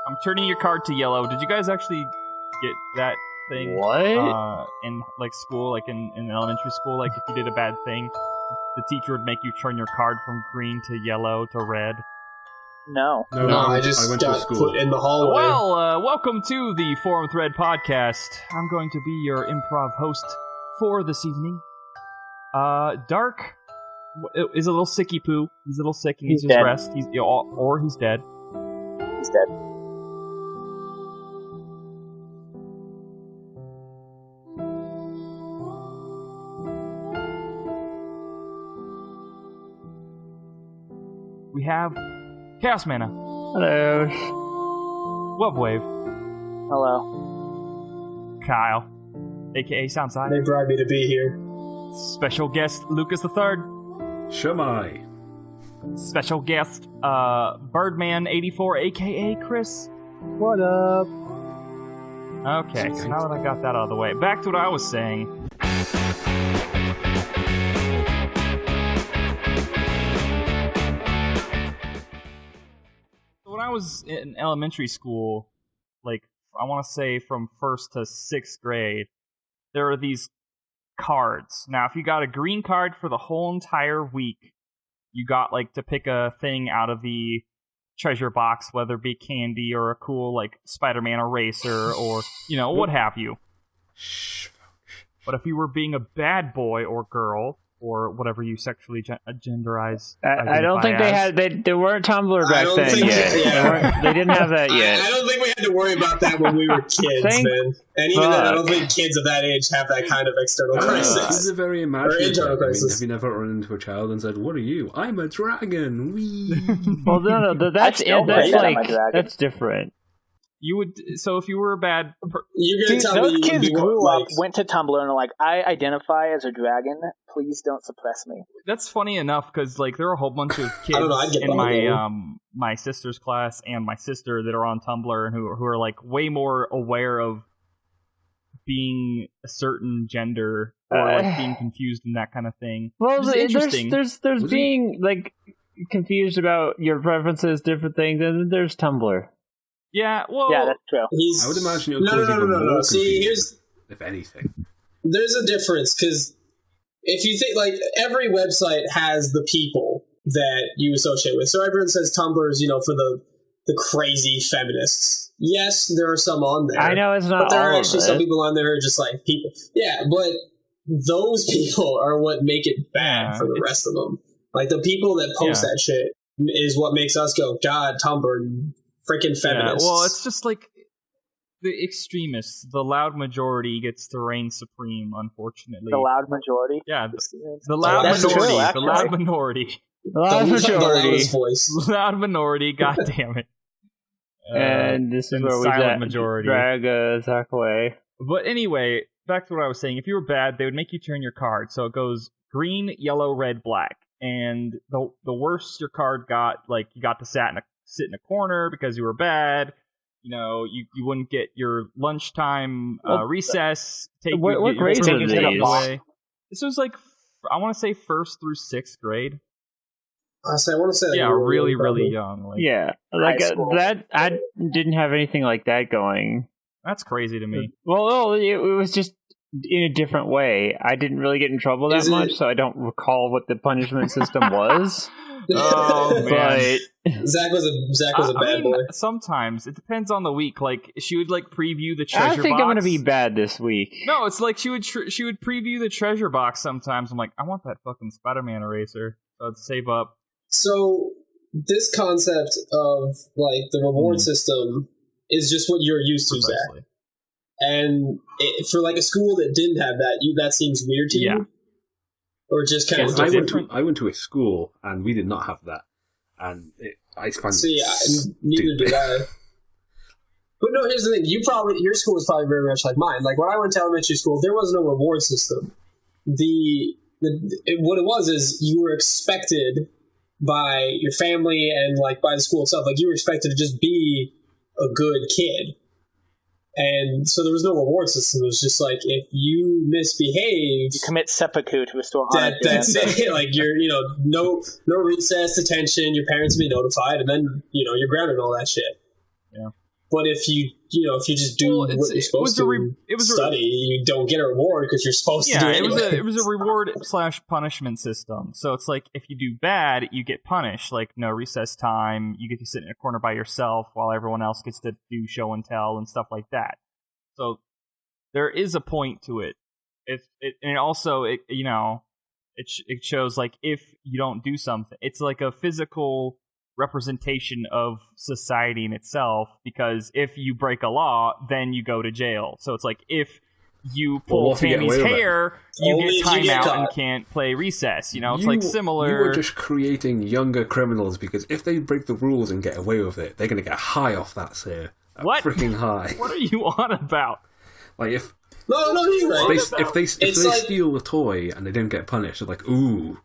I'm turning your card to yellow. Did you guys actually get that thing? What? In like school, like in elementary school, like if you did a bad thing, the teacher would make you turn your card from green to yellow to red. No. No, I just got put in the hallway. Well, welcome to the Forum Thread podcast. I'm going to be your improv host for this evening. Dark is a little sicky poo. He's a little sick and needs his rest. Or he's dead. He's dead. We have Chaos Mana. Hello. Webwave. Hello. Kyle, aka Soundside. They bribed me to be here. Special guest Lucas III. Shamai. Special guest Birdman84, aka Chris. What up? Okay, so now that I got that out of the way, back to what I was saying. When I was in elementary school, like, I want to say from 1st to 6th grade, there were these cards. Now, if you got a green card for the whole entire week, you got, like, to pick a thing out of the treasure box, whether it be candy or a cool, like, Spider-Man eraser or, you know, what have you. But if you were being a bad boy or girl, or whatever you sexually genderize, I don't think they weren't Tumblr back then yet. They didn't have that yet. I don't think we had to worry about that when we were kids, man. And even then, I don't think kids of that age have that kind of external crisis. This is a very imaginative. Crisis. Have you never run into a child and said, "What are you? I'm a dragon." Wee. Well, no, that's different. You would, so if you were a bad you're gonna tell those me kids grew up, like, went to Tumblr, and are like, I identify as a dragon. Please don't suppress me. That's funny enough because like there are a whole bunch of kids in my sister's class and my sister that are on Tumblr and who are like way more aware of being a certain gender or like being confused and that kind of thing. Well, interesting. There's being like confused about your preferences, different things, and then there's Tumblr. Yeah, well, yeah, that's true. I would imagine you're no. See, if anything, there's a difference because if you think like every website has the people that you associate with. So everyone says Tumblr is, for the crazy feminists. Yes, there are some on there. I know it's not. But there are all actually some people on there who are just like people. Yeah, but those people are what make it bad for the rest of them. Like the people that post that shit is what makes us go, God, Tumblr. Freaking feminists. Yeah, well, it's just like the extremists. The loud majority gets to reign supreme, unfortunately. The loud majority? Yeah, the loud minority. The loud minority. The loud majority. The loud minority, god damn it. And this is where we drag Zach away. But anyway, back to what I was saying. If you were bad, they would make you turn your card. So it goes green, yellow, red, black. And the worse your card got, like, you got to sit in a corner because you were bad. You wouldn't get your lunchtime recess. What grades are these? This was like, I want to say 1st through 6th grade. I want to say really, really young. Like, that. I didn't have anything like that going. That's crazy to me. Well, it was just in a different way. I didn't really get in trouble that much, so I don't recall what the punishment system was. Oh man, Zach was a bad boy. Sometimes it depends on the week. Like she would like preview the treasure box. I think I'm gonna be bad this week. No, it's like she would preview the treasure box. Sometimes I'm like, I want that fucking Spider-Man eraser. So I'd save up. So this concept of like the reward system is just what you're used to, Zach. And for like a school that didn't have that, that seems weird to you. Or just kind of I went to a school and we did not have that, and I find neither did I. But no, here's the thing: your school was probably very much like mine. Like when I went to elementary school, there was no reward system. What it was is you were expected by your family and like by the school itself, like you were expected to just be a good kid. And so there was no reward system. It was just like, if you misbehave, you commit seppuku to a store. That's it. Like you're, no recess, detention. Your parents will be notified, and then you're grounded and all that shit. Yeah. But if you just do what you're supposed to study, you don't get a reward because you're supposed to do it anyway. It was a reward/punishment system. So it's like if you do bad, you get punished. Like no recess time, you get to sit in a corner by yourself while everyone else gets to do show and tell and stuff like that. So there is a point to it. It shows like if you don't do something, it's like a physical representation of society in itself, because if you break a law, then you go to jail. So it's like if you pull Tammy's hair, you get time out and can't play recess. It's like similar. You were just creating younger criminals, because if they break the rules and get away with it, they're going to get high off that, sir. What? Freaking high. What are you on about? Like if you're right. If they steal a toy and they don't get punished, they're like, ooh,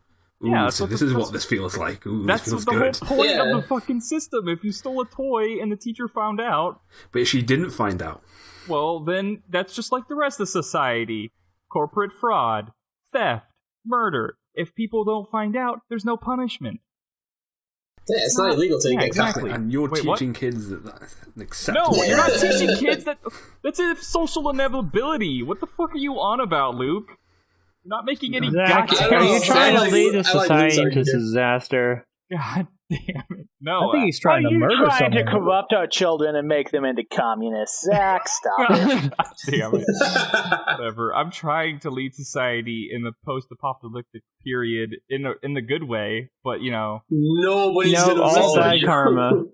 so this is what this feels like. Ooh, that's this feels the good. whole point of the fucking system. If you stole a toy and the teacher found out, but she didn't find out, well, then that's just like the rest of society: corporate fraud, theft, murder. If people don't find out, there's no punishment. Yeah, it's not illegal to get exactly. And you're teaching kids that's acceptable. No, you're not teaching kids that. That's a social inevitability. What the fuck are you on about, Luke? You're not making any goddamn. Are you trying to lead the society into disaster? God damn it! No, I think he's trying to murder someone. Are you trying to corrupt our children and make them into communists? Zach, stop it. God damn it! Whatever. I'm trying to lead society in the post-apocalyptic period in the good way, but nobody's gonna follow you. Karma.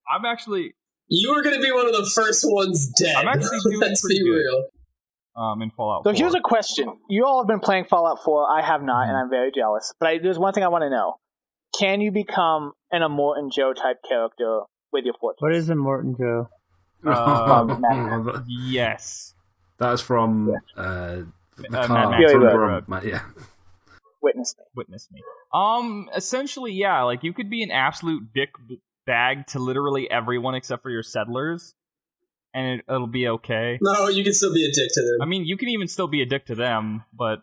I'm actually. You are going to be one of the first ones dead. I'm actually doing Let's pretty be good. real. In Fallout 4. So here's a question. You all have been playing Fallout 4. I have not, and I'm very jealous. But there's one thing I want to know. Can you become an Immortan Joe type character with your fortress? What is Immortan Joe? Yes. That's from Mad Max. Yeah. Witness me. Essentially, yeah. Like you could be an absolute dick bag to literally everyone except for your settlers, and it'll be okay. No, you can still be a dick to them. I mean, you can even still be a dick to them, but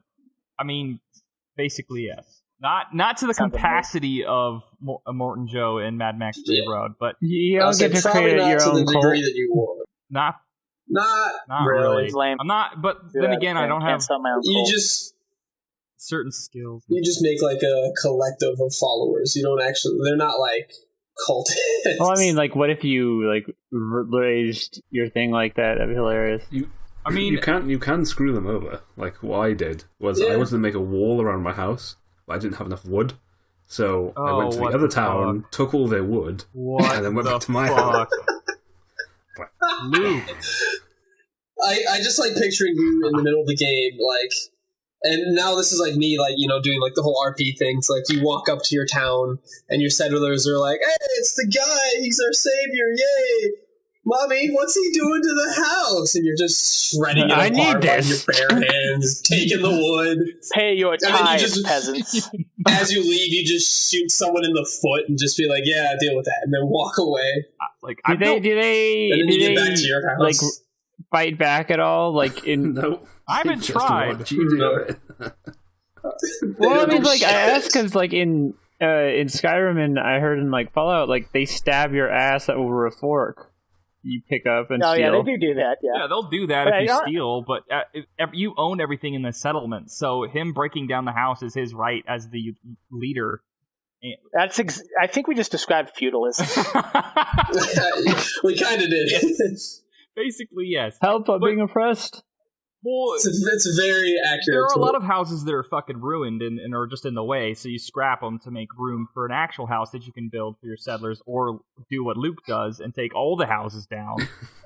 I mean, basically, yes. Not to the capacity of Immortan Joe and Mad Max Road, but you don't get to create your own degree that you want. Not really. I'm not, but then again, I don't have. You just certain skills. You just make like a collective of followers. You don't actually. They're not like cultists. Well, I mean, like, what if you like raised your thing like that? That'd be hilarious. You can screw them over. Like what I did was I wanted to make a wall around my house, but I didn't have enough wood. So I went to the other town, took all their wood, and then went back to my house. Luke. I just like picturing you in the middle of the game, like, and now this is like me, like, doing like the whole RP thing. It's like you walk up to your town and your settlers are like, "Hey, it's the guy, he's our savior, yay! Mommy, what's he doing to the house?" And you're just shredding it apart with your bare hands, taking the wood. Pay your tithes, peasants. As you leave, you just shoot someone in the foot and just be like, "Yeah, deal with that," and then walk away. Like, do they get back to your house. Like fight back at all? Like in no, I haven't tried. Well, I mean, like I asked because like in Skyrim and I heard in like Fallout, like they stab your ass over a fork. You pick up and steal. Yeah, they do that. Yeah, they'll do that if you steal, but you own everything in the settlement, so him breaking down the house is his right as the leader. That's I think we just described feudalism. We kind of did. Basically, yes. Help! I'm being oppressed. Well, it's very accurate. There are a lot of houses that are fucking ruined and are just in the way, so you scrap them to make room for an actual house that you can build for your settlers, or do what Luke does and take all the houses down.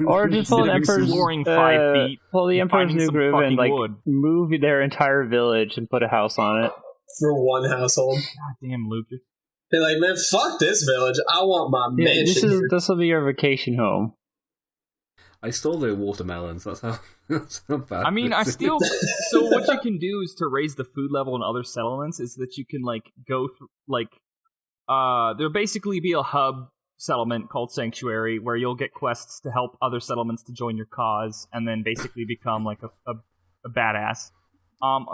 Or just pull the Emperor's, 5 feet, pull the Emperor's New Groove and like move their entire village and put a house on it. For one household. God damn, Luke. They're like, man, fuck this village. I want my mansion. This will be your vacation home. I stole their watermelons. That's how bad. I mean, so what you can do is to raise the food level in other settlements is that you can like go through there'll basically be a hub settlement called Sanctuary where you'll get quests to help other settlements to join your cause and then basically become like a badass.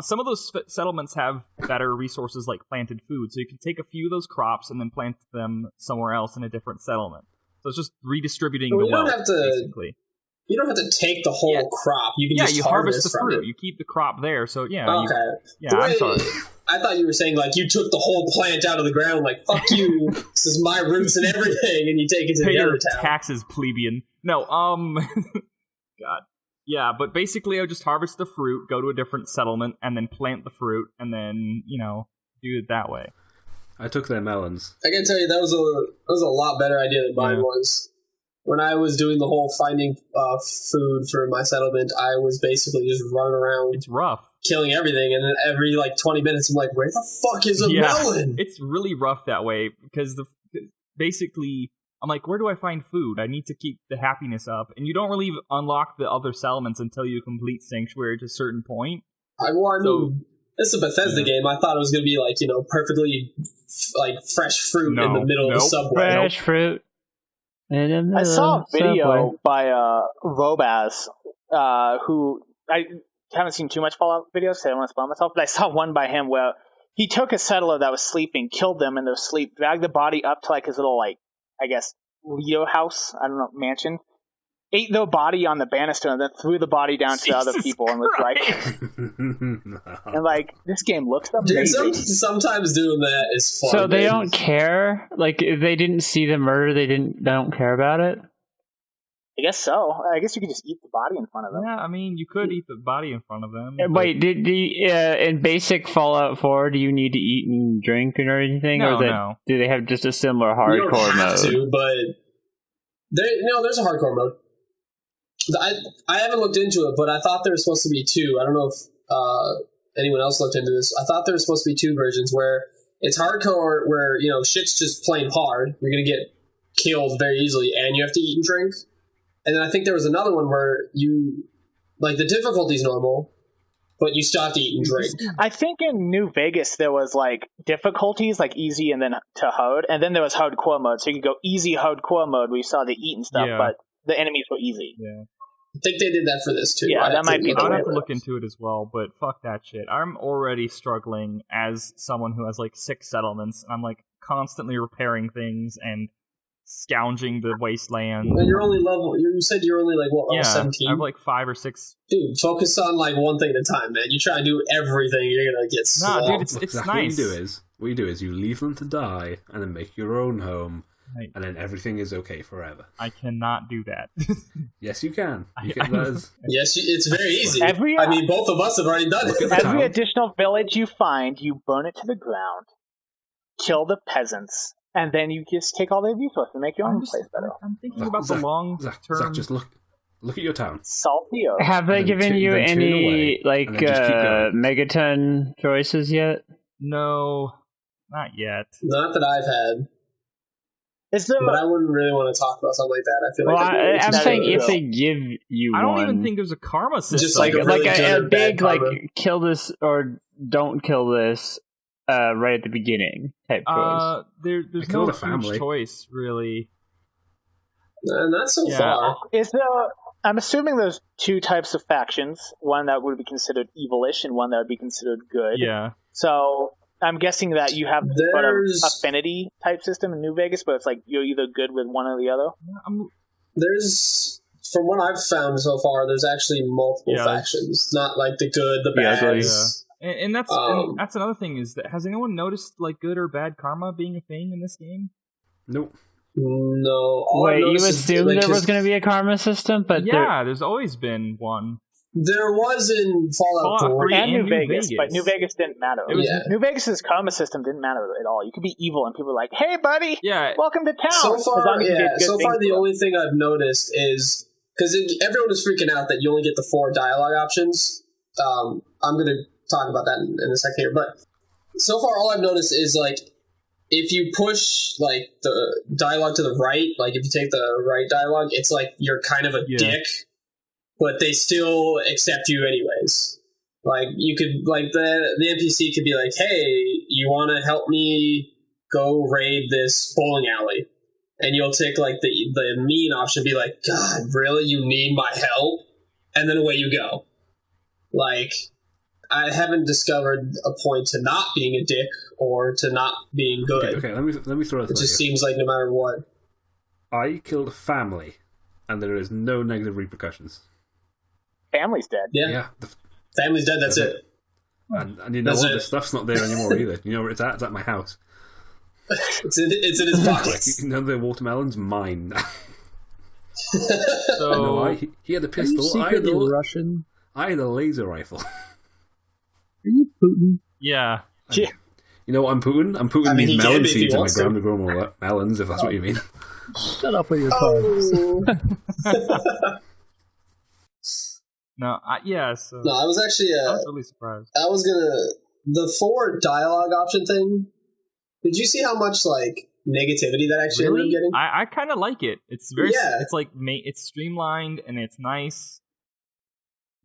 Some of those settlements have better resources like planted food, so you can take a few of those crops and then plant them somewhere else in a different settlement. So it's just redistributing Well, the you don't wealth, have to, basically. You don't have to take the whole crop. You can just harvest the from fruit. it. You keep the crop there. So yeah. Okay. I'm sorry. I thought you were saying like you took the whole plant out of the ground. Like fuck you. This is my roots and everything, and you take it to the other town. Taxes, plebeian. No. God. Yeah, but basically, I would just harvest the fruit, go to a different settlement, and then plant the fruit, and then do it that way. I took their melons. I can tell you that was a lot better idea than mine was. When I was doing the whole finding food for my settlement, I was basically just running around. It's rough. Killing everything, and then every 20 minutes, I'm like, where the fuck is a melon? It's really rough that way, because basically, I'm like, where do I find food? I need to keep the happiness up, and you don't really unlock the other settlements until you complete Sanctuary to a certain point. I mean, it's a Bethesda game. I thought it was going to be perfectly fresh fruit in the middle of the subway. Fresh fruit. I saw a video by Robaz, who I haven't seen too much Fallout videos, so I don't want to spoil myself, but I saw one by him where he took a settler that was sleeping, killed them in their sleep, dragged the body up to his little, I guess, Leo house, I don't know, mansion, ate the body on the banister, and then threw the body down to the other people and was and this game looks amazing. Dude, sometimes doing that is fun. So they don't care? If they didn't see the murder, they don't care about it? I guess so. I guess you could just eat the body in front of them. Yeah, I mean, you could eat the body in front of them. Wait, in basic Fallout 4, do you need to eat and drink or anything? No. Do they have just a similar hardcore you don't have mode? To, but there's a hardcore mode. I haven't looked into it, but I thought there was supposed to be two. I don't know if anyone else looked into this. I thought there was supposed to be two versions where it's hardcore, where shit's just plain hard. You're gonna get killed very easily, and you have to eat and drink. And then I think there was another one where the difficulty's normal, but you still have to eat and drink. I think in New Vegas there was difficulties, easy and then to hard, and then there was hardcore mode. So you could go easy hardcore mode where you saw the eat and stuff, but the enemies were easy. Yeah. I think they did that for this too. Yeah, that might be. I'd have to look into it as well, but fuck that shit. I'm already struggling as someone who has 6 settlements, and I'm constantly repairing things and scounging the wasteland. And you're only level. You said you're only level 17. I have 5 or 6. Dude, focus on one thing at a time, man. You try and do everything, you're gonna get slow. Dude, it's exactly nice. What you do is you leave them to die, and then make your own home. Right. And then everything is okay forever. I cannot do that. Yes, you can. Yes, it's very easy. I mean, both of us have already done it. Every additional village you find, you burn it to the ground, kill the peasants, and then you just take all their resources and make your own place better. I'm thinking about the long term. Zach, just look at your town. Salty. Have they given you any megaton choices yet? No, not yet. Not that I've had. But I wouldn't really want to talk about something like that. I feel I'm saying if they give you I don't even think there's a karma system. Just a big kill this or don't kill this right at the beginning type choice. There's no huge choice really. Not so far. I'm assuming there's 2 types of factions. One that would be considered evilish and one that would be considered good. Yeah. So I'm guessing that you have an affinity type system in New Vegas, but it's you're either good with one or the other. There's, from what I've found so far, there's actually multiple factions. Not the good, the bad. Yeah. And that's another thing is that has anyone noticed good or bad karma being a thing in this game? Nope. No. Wait, you assumed there was going to be a karma system, but there's always been one. There was in Fallout 4 and New Vegas, but New Vegas didn't matter. New Vegas's karma system didn't matter at all. You could be evil, and people were like, "Hey, buddy, welcome to town." So far, the only thing I've noticed is because everyone is freaking out that you only get the 4 dialogue options. I'm going to talk about that in a second here, but so far, all I've noticed is if you push the dialogue to the right, if you take the right dialogue, it's you're kind of a dick. But they still accept you anyways. You could, the NPC could be like, hey, you want to help me go raid this bowling alley? And you'll take, the mean option, be like, God, really? You need my help? And then away you go. I haven't discovered a point to not being a dick or to not being good. Okay, let me throw it. It just seems like no matter what. I killed a family, and there is no negative repercussions. Family's dead. Yeah. Family's dead, that's it. And you know what? The stuff's not there anymore either. You know where it's at? It's at my house. It's in his pockets. You know the watermelon's mine. So he had a pistol. Russian? I had a laser rifle. Are you Putin? Yeah. You know what I'm Putin? I'm Putin these melon seeds in my ground to grow more melons, if that's what you mean. Shut up with your cards. No, No, I was actually. I was really surprised. I was the 4 dialogue option thing. Did you see how much negativity that actually ended up getting? I kind of like it. It's very. Yeah. It's it's streamlined and it's nice.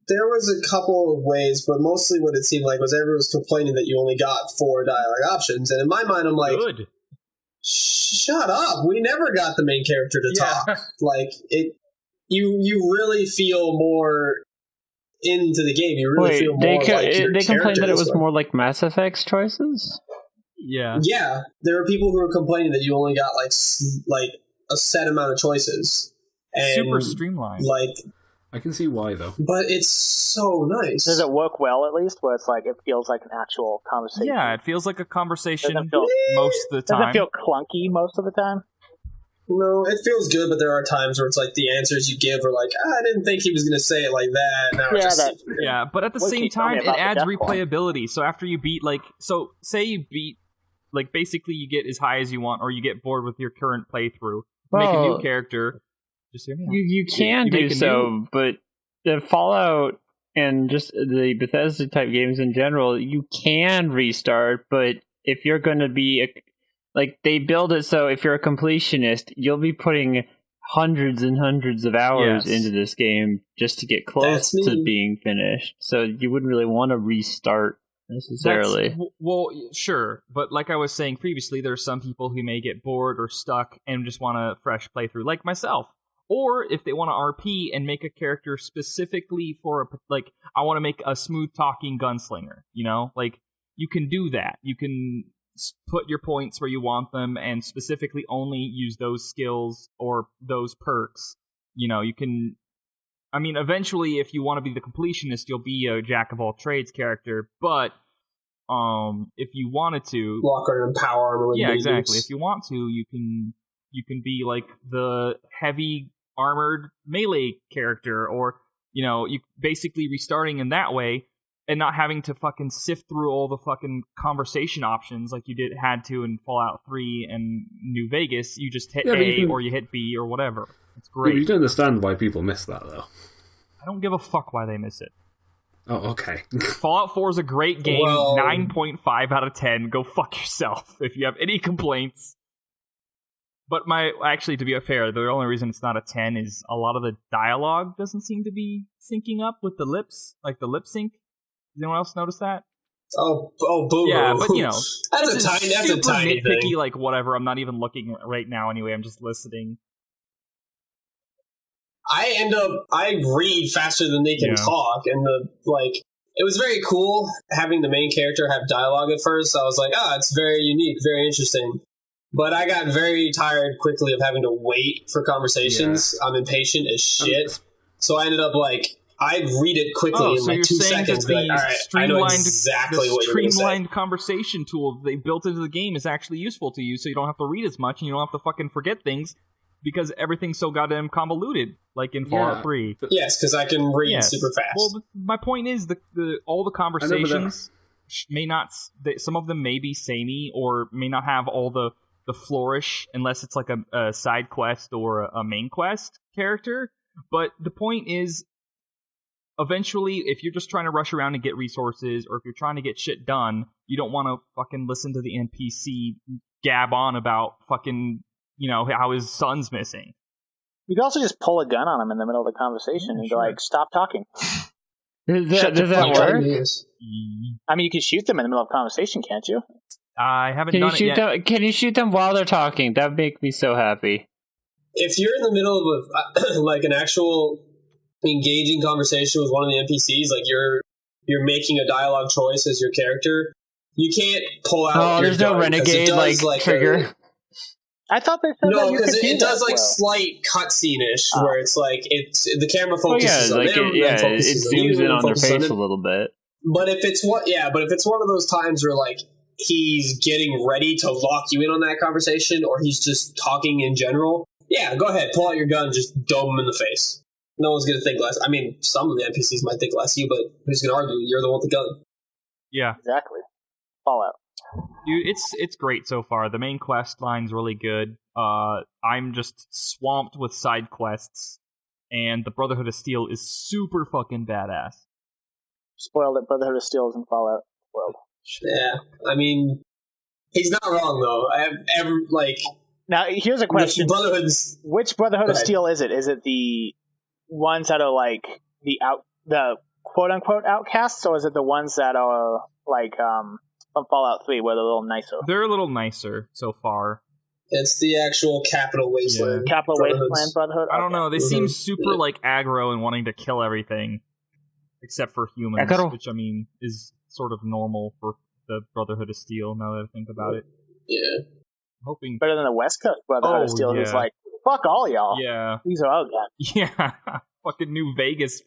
There was a couple of ways, but mostly what it seemed like was everyone was complaining that you only got 4 dialogue options, and in my mind, I'm like, good. Shut up! We never got the main character to talk. You really feel more into the game. You really feel more they complained that it was more like Mass Effect's choices? Yeah. Yeah. There are people who are complaining that you only got a set amount of choices. And, super streamlined. I can see why though. But it's so nice. Does it work well at least where it's it feels like an actual conversation? Yeah, it feels like a conversation most of the time. Does it feel clunky most of the time? No, it feels good, but there are times where it's the answers you give are I didn't think he was going to say it like that. But at the same time, it adds replayability. So after you beat, say you beat, basically you get as high as you want, or you get bored with your current playthrough, make a new character. Just hear me out. You can do so, but the Fallout and just the Bethesda type games in general, you can restart, but if you're going to be they build it so if you're a completionist, you'll be putting hundreds and hundreds of hours into this game just to get close to being finished. So you wouldn't really want to restart necessarily. Well, sure. But like I was saying previously, there are some people who may get bored or stuck and just want a fresh playthrough, like myself. Or if they want to RP and make a character specifically for I want to make a smooth talking gunslinger, you can do that. You can put your points where you want them and specifically only use those skills or those perks. You can, eventually if you want to be the completionist, you'll be a jack of all trades character, but if you wanted to walk around in power armor, exactly. If you want to, you can be the heavy armored melee character, or you basically restarting in that way and not having to fucking sift through all the fucking conversation options like you had to in Fallout 3 and New Vegas. You just hit A or you hit B or whatever. It's great. You can understand why people miss that, though. I don't give a fuck why they miss it. Oh, okay. Fallout 4 is a great game. 9.5 out of 10. Go fuck yourself if you have any complaints. But to be fair, the only reason it's not a 10 is a lot of the dialogue doesn't seem to be syncing up with the lips, the lip sync. Does anyone else notice that? Oh, boo. Yeah, but that's a tiny nitpicky, thing. Whatever. I'm not even looking right now anyway. I'm just listening. I read faster than they can talk, and it was very cool having the main character have dialogue at first. I was like, it's very unique, very interesting. But I got very tired quickly of having to wait for conversations. Yeah. I'm impatient as shit. So I ended up I read it quickly in 2 seconds. All right, I know exactly what you're going to say. Streamlined conversation tool they built into the game is actually useful to you, so you don't have to read as much and you don't have to fucking forget things because everything's so goddamn convoluted, like in Fallout 3. Yes, because I can read super fast. Well, my point is all the conversations may not. Some of them may be samey or may not have all the flourish unless it's a side quest or a main quest character. But the point is, eventually, if you're just trying to rush around and get resources, or if you're trying to get shit done, you don't want to fucking listen to the NPC gab on about fucking, how his son's missing. You can also just pull a gun on him in the middle of the conversation and be like, stop talking. Does that work? You can shoot them in the middle of the conversation, can't you? I haven't done it yet. Can you shoot them while they're talking? That would make me so happy. If you're in the middle of an actual engaging conversation with one of the NPCs, you're making a dialogue choice as your character, you can't pull out. Oh, there's no renegade trigger. I thought they said no, because it does like slight cutscene-ish where it's like the camera focuses on them, it zooms in on their face a little bit. But if it's one of those times where like he's getting ready to lock you in on that conversation, or he's just talking in general, yeah, go ahead, pull out your gun, just dome him in the face. No one's gonna think less. I mean, some of the NPCs might think less of you, but who's gonna argue? You're the one with the gun. Yeah, exactly. Fallout. Dude, it's great so far. The main quest line's really good. I'm just swamped with side quests, and the Brotherhood of Steel is super fucking badass. Spoiled it. Brotherhood of Steel is in Fallout. Spoiled. Yeah, I mean, he's not wrong though. Now here's a question: which Brotherhood of Steel is it? Is it the ones that are like the quote unquote outcasts, or is it the ones that are like from Fallout 3 where they're a little nicer? They're a little nicer so far. It's the actual Capital Wasteland. Yeah. Capital Wasteland Brotherhood? I don't know. They seem super like aggro and wanting to kill everything except for humans, which I mean is sort of normal for the Brotherhood of Steel now that I think about it. Yeah. Hoping better than the West Coast Brotherhood of Steel who's like, fuck all y'all. Yeah. These are all guys. Yeah. Fucking New Vegas's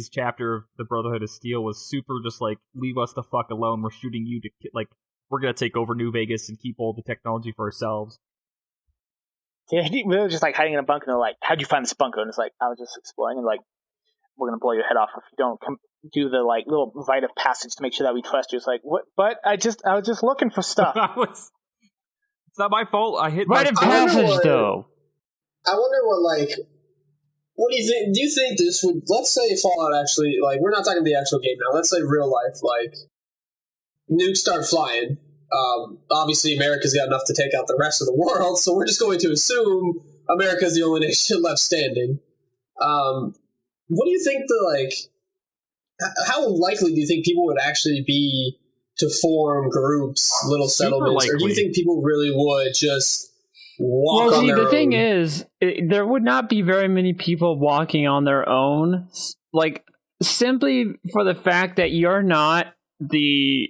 chapter of the Brotherhood of Steel was super just like, leave us the fuck alone. We're shooting you to like, we're gonna take over New Vegas and keep all the technology for ourselves. Yeah, we were just like hiding in a bunker and they're like, how'd you find this bunker? And it's like, I was just exploring and like, we're gonna blow your head off if you don't do the like little rite of passage to make sure that we trust you. It's like, what? But I was just looking for stuff. It's not my fault. I hit rite of passage though. I wonder what do you think? Do you think this would, let's say Fallout actually, like, we're not talking the actual game now, let's say real life, like, nukes start flying. Obviously America's got enough to take out the rest of the world, so we're just going to assume America's the only nation left standing. What do you think how likely do you think people would actually be to form groups, little settlements, or do you think people really would just walk on their own? The thing is, there would not be very many people walking on their own, like, simply for the fact that you're not the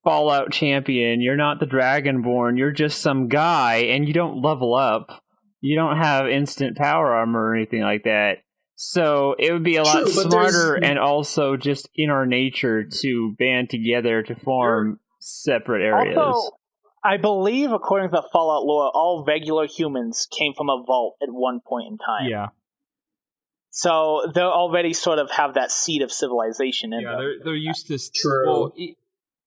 Fallout champion, you're not the Dragonborn, you're just some guy, and you don't level up. You don't have instant power armor or anything like that. So it would be a lot smarter and also just in our nature to band together to form separate areas. Also, I believe, according to the Fallout lore, all regular humans came from a vault at one point in time. Yeah. So they already sort of have that seed of civilization in them. Yeah, they're used to... True. Well,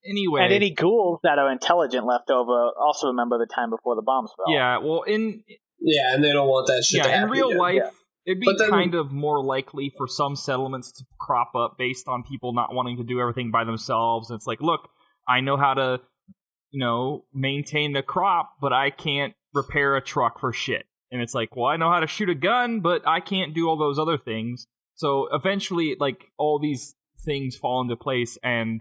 anyway... And any ghouls that are intelligent left over also remember the time before the bombs fell. Yeah, well, Yeah, and they don't want that shit to happen. In real life... Yeah. It'd be kind of more likely for some settlements to crop up based on people not wanting to do everything by themselves. It's like, look, I know how to, maintain the crop, but I can't repair a truck for shit. And it's like, well, I know how to shoot a gun, but I can't do all those other things. So eventually, like, all these things fall into place, and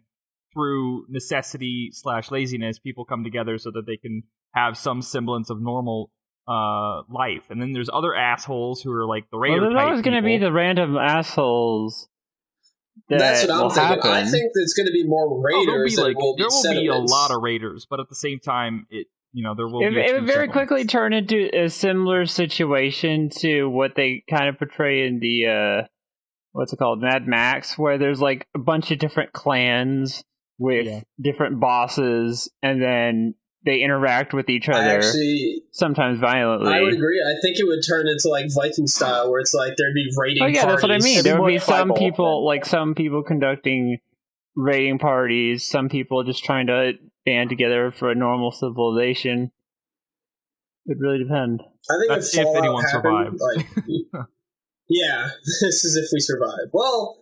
through necessity / laziness, people come together so that they can have some semblance of normal life. And then there's other assholes who are like the raider type. There's always going to be the random assholes. That's what I'm thinking. I think there's going to be more raiders. There will be a lot of raiders, but at the same time, there will be. It would very quickly turn into a similar situation to what they kind of portray in the what's it called, Mad Max, where there's like a bunch of different clans with different bosses, and then they interact with each other, sometimes violently. I would agree. I think it would turn into like Viking style, where it's like there'd be raiding parties. That's what I mean. There would be some people conducting raiding parties, some people just trying to band together for a normal civilization. It really depends. I think that's if anyone survived. Yeah, this is if we survive. Well,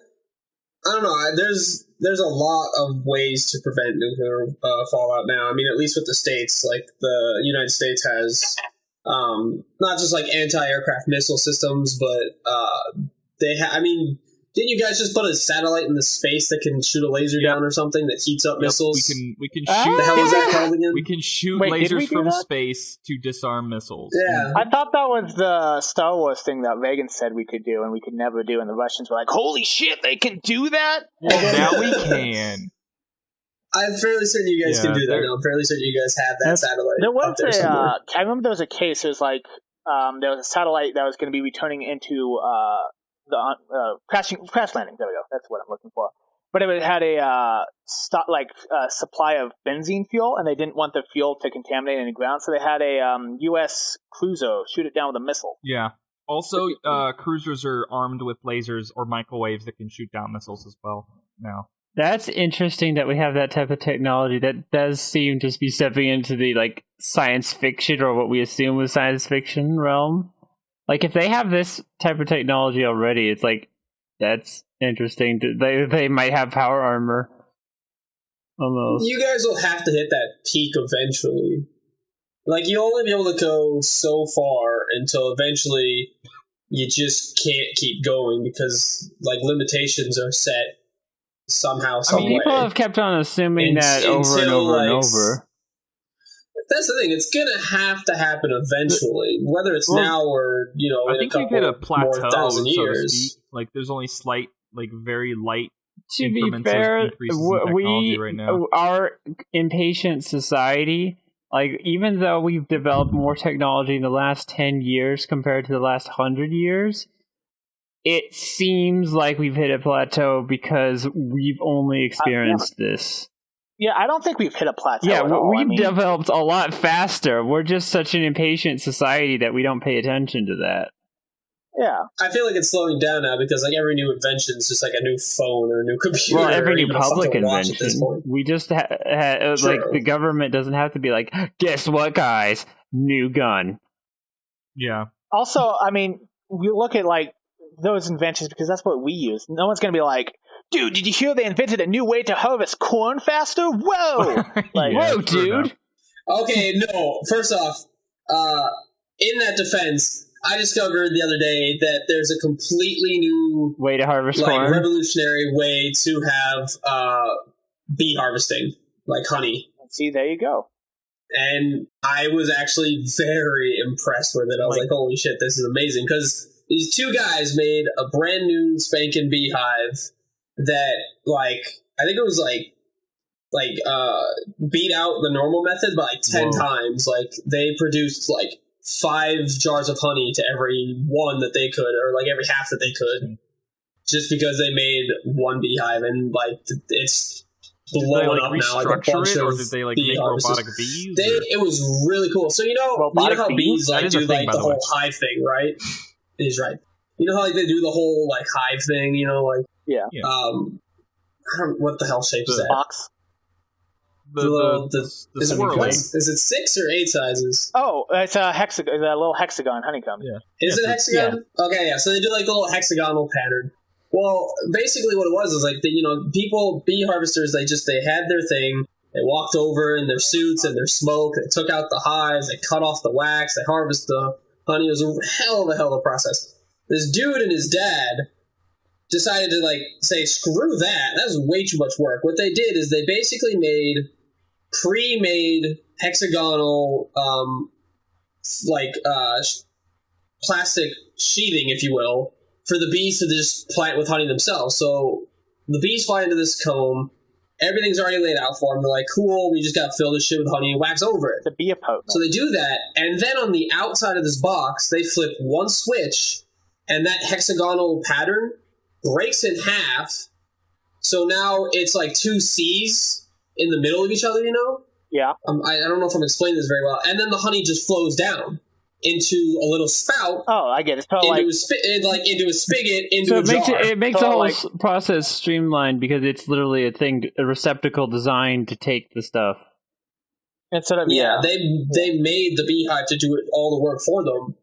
I don't know. There's a lot of ways to prevent nuclear fallout now. I mean, at least with the states, like the United States has not just like anti-aircraft missile systems, but I mean, didn't you guys just put a satellite in the space that can shoot a laser down or something that heats up missiles? We can shoot. The hell is that called again? We can shoot lasers from space to disarm missiles. Yeah, I thought that was the Star Wars thing that Reagan said we could do and we could never do, and the Russians were like, "Holy shit, they can do that!" Well, now we can. I'm fairly certain you guys can do that. I'm fairly certain you guys have that satellite. There was I remember there was a case. It was like there was a satellite that was going to be returning into the crash landing. There we go. That's what I'm looking for. But it had a supply of benzene fuel, and they didn't want the fuel to contaminate any ground, so they had a U.S. cruiser shoot it down with a missile. Yeah. Also, cruisers are armed with lasers or microwaves that can shoot down missiles as well now. That's interesting that we have that type of technology. That does seem to be stepping into the science fiction, or what we assume was science fiction realm. Like, if they have this type of technology already, it's that's interesting. They might have power armor. Almost. You guys will have to hit that peak eventually. You'll only be able to go so far until eventually you just can't keep going because limitations are set somehow, some way. People have kept on assuming that over and over and over. That's the thing. It's gonna have to happen eventually, whether it's now or I think we've hit a plateau, more thousand years. There's only slight, very light. To be fair, we right now. Our impatient society. Even though we've developed more technology in the last 10 years compared to the last 100 years, it seems like we've hit a plateau because we've only experienced this. Yeah, I don't think we've hit a plateau. Yeah, we've developed a lot faster. We're just such an impatient society that we don't pay attention to that. Yeah. I feel like it's slowing down now because every new invention is just a new phone or a new computer. Well, every new public invention. We just the government doesn't have to be guess what, guys? New gun. Yeah. Also, we look at those inventions because that's what we use. No one's going to be like, dude, did you hear they invented a new way to harvest corn faster? Whoa! Whoa, dude. Okay, no. First off, in that defense, I discovered the other day that there's a completely new way to harvest corn. Revolutionary way to have bee harvesting, like honey. See, there you go. And I was actually very impressed with it. I was like, holy shit, this is amazing. Because these two guys made a brand new spanking beehive that, I think it was beat out the normal method by 10 times. They produced 5 jars of honey to every one that they could, or every half that they could, just because they made one beehive, and it's blowing up now. Or did they make robotic bees? It was really cool. So you know how bees do the whole hive thing, right? He's right. You know how they do the whole hive thing. Yeah. What the hell shape is that? Box. Is it 6 or 8 sizes? Oh, it's a hexagon, a little hexagon honeycomb. Yeah. Is it hexagon? Yeah. Okay, yeah. So they do the little hexagonal pattern. Well, basically what it was is bee harvesters, they had their thing. They walked over in their suits and their smoke. They took out the hives. They cut off the wax. They harvest the honey. It was a hell of a process. This dude and his dad decided to say, screw that. That was way too much work. What they did is they basically made pre-made hexagonal plastic sheathing, if you will, for the bees to just plant with honey themselves. So the bees fly into this comb. Everything's already laid out for them. They're like, cool, we just got to fill this shit with honey and wax over it. The bee potent. So they do that, and then on the outside of this box, they flip one switch, and that hexagonal pattern breaks in half. So now it's 2 C's in the middle of each other, Yeah. I don't know if I'm explaining this very well. And then the honey just flows down into a little spout. Oh, I get it. So into a spigot, into a jar. It makes the whole process streamlined because it's literally a receptacle designed to take the stuff. Instead of they made the beehive to do all the work for them.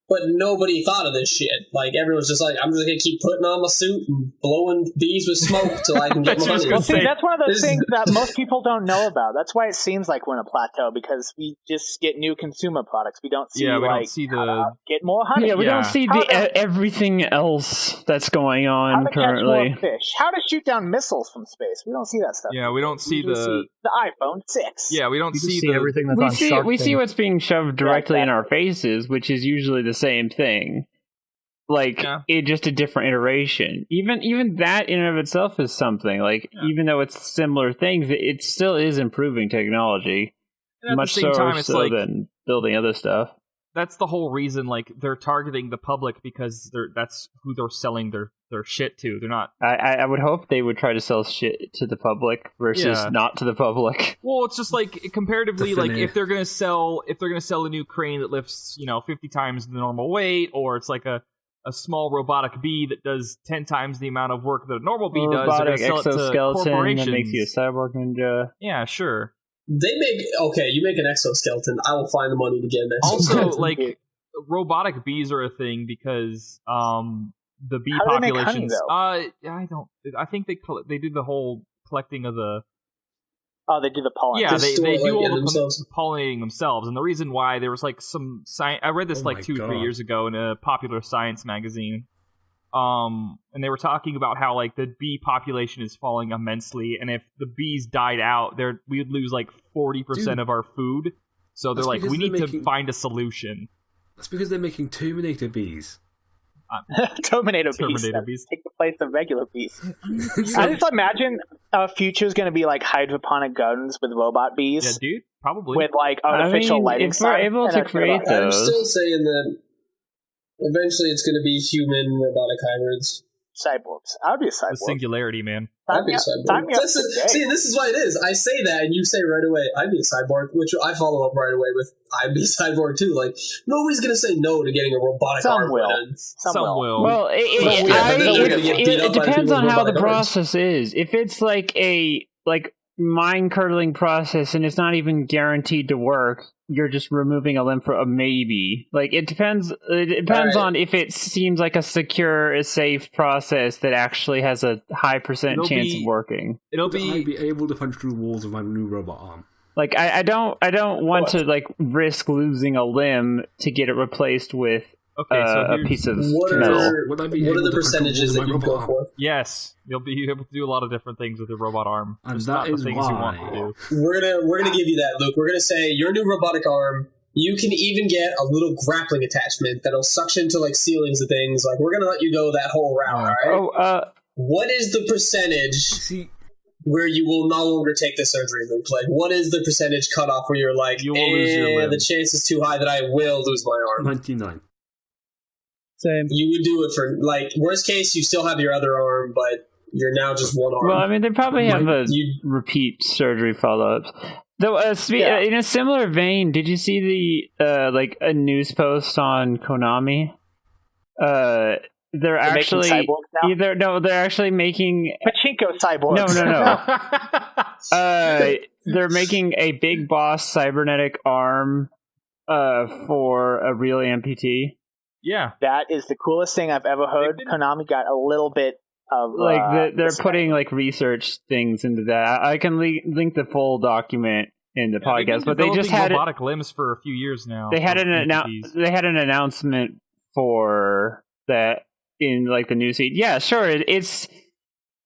But nobody thought of this shit. Everyone's just I'm just going to keep putting on my suit and blowing bees with smoke till I can get my honey. That's one of those things that most people don't know about. That's why it seems like we're in a plateau, because we just get new consumer products. We don't see, get more honey. Yeah, we don't see everything else that's going on currently. Catch more fish. How to shoot down missiles from space. We don't see that stuff. Yeah, we don't see the iPhone 6. Yeah, we don't see everything that's on Shark We see what's being shoved directly in our faces, which is usually the same thing. like just a different iteration. Even that in and of itself is something. Like even though it's similar things, it still is improving technology. And at much the same time, it's so like than building other stuff. That's the whole reason. Like they're targeting the public because that's who they're selling their shit to. They're not. I would hope they would try to sell shit to the public versus not to the public. Well, it's just like comparatively, like if they're gonna sell a new crane that lifts 50 times the normal weight, or it's like a small robotic bee that does 10 times the amount of work that a normal bee does. Robotic sell exoskeleton it to corporations. that makes you a cyborg ninja. Yeah, sure. You make an exoskeleton. I will find the money to get an exoskeleton. Also, like robotic bees are a thing because the bee How populations. Do they make honey, though? I think they do the whole collecting of the. Oh, they do the pollen. Yeah, they do all the pollinating themselves, and the reason why there was like some science. I read this 2-3 years ago in a popular science magazine. And they were talking about how like the bee population is falling immensely, and if the bees died out, we would lose like 40% of our food. So they're like, we need to find a solution. That's because they're making Terminator bees. Terminator bees take the place of regular bees. I just imagine our future is going to be like hydroponic gardens with robot bees. Yeah, dude, probably with like artificial lighting. If we're able to create those, I'm still saying that eventually it's going to be human robotic hybrids. Cyborgs. I would be a cyborg. The singularity, man. I'd be a cyborg. See, this is what it is. I say that, and you say right away, I'd be a cyborg, which I follow up right away with, I'd be a cyborg too. Like, nobody's going to say no to getting a robotic arm. Some will. Well, it depends on how the process is. If it's like a mind-curdling process and it's not even guaranteed to work, you're just removing a limb for a maybe. Like, it depends on if it seems like a secure, a safe process that actually has a high percent chance of working. I'd be able to punch through walls with my new robot arm. Like, I don't want to like risk losing a limb to get it replaced with a piece of metal. What are the percentages that you go for? Yes, you'll be able to do a lot of different things with your robot arm. And that is things you want to do. We're gonna give you that, Luke. We're gonna say your new robotic arm. You can even get a little grappling attachment that'll suction to like ceilings and things. Like, we're gonna let you go that whole route. All right. What is the percentage where you will no longer take the surgery, Luke? Like, what is the percentage cutoff where you're like, you will lose your limb. The chance is too high that I will lose my arm? 99. Same. You would do it for, like, worst case, you still have your other arm, but you're now just one arm. Well, I mean, they probably have repeat surgery follow-ups. Though, in a similar vein, did you see the a news post on Konami? They're actually they're actually making pachinko cyborgs. No. They're making a big boss cybernetic arm for a real amputee. Yeah, that is the coolest thing I've ever heard. Konami got a little bit of they're putting like research things into that. I can link the full document in the podcast, but they just had robotic limbs for a few years now. They had an announcement for that in like the newsfeed. Yeah, sure,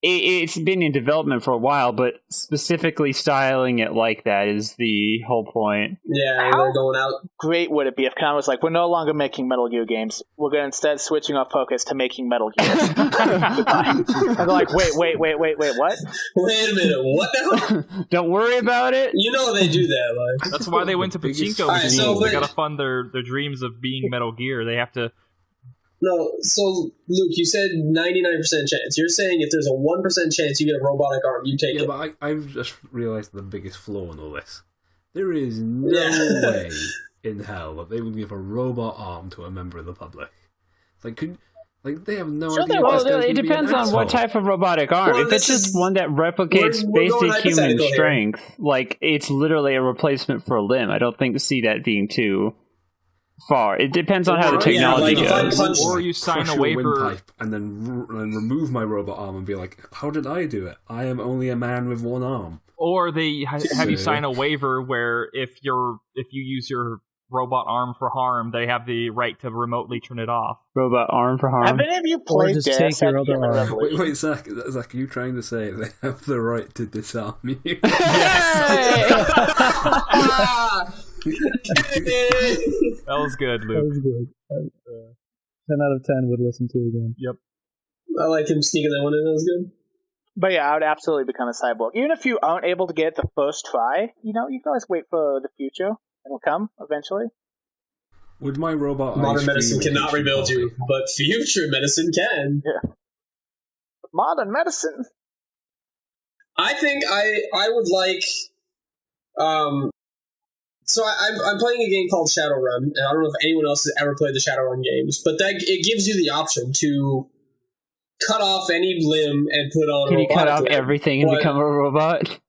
it's been in development for a while, but specifically styling it like that is the whole point. Yeah, they're going out. Great would it be if Konami was like, we're no longer making Metal Gear games. We're going to instead switching our focus to making Metal Gear. And they're like, wait, what? Wait a minute, what now? Don't worry about it. You know they do that. Like. That's why they went to pachinko machines. They got to fund their dreams of being Metal Gear. They have to... No, so, Luke, you said 99% chance. You're saying if there's a 1% chance you get a robotic arm, you take it. Yeah, but I've just realised the biggest flaw in all this. There is no way in hell that they would give a robot arm to a member of the public. They have no idea. Well, it depends on what type of robotic arm. Well, if it's just one that replicates basic human strength, like, it's literally a replacement for a limb, I don't see that being too... far. It depends on how the technology goes. Or you sign a waiver and then remove my robot arm and be like, how did I do it? I am only a man with one arm. Or they have you sign a waiver where if you use your robot arm for harm, they have the right to remotely turn it off. Robot arm for harm. Have any of you played take your other arm? Wait, Zach, are you trying to say they have the right to disarm you? Yes! That was good, Luke. 10 out of 10 would listen to again. Yep. I like him sneaking that one in. That was good. But yeah, I would absolutely become a cyborg. Even if you aren't able to get it the first try, you can always wait for the future. It'll come eventually. Would my robot modern medicine cannot rebuild you, but future medicine can. Yeah. Modern medicine. I think I would like. So I'm playing a game called Shadowrun, and I don't know if anyone else has ever played the Shadowrun games, but it gives you the option to cut off any limb and put on. Can a you cut off limb, everything and become a robot?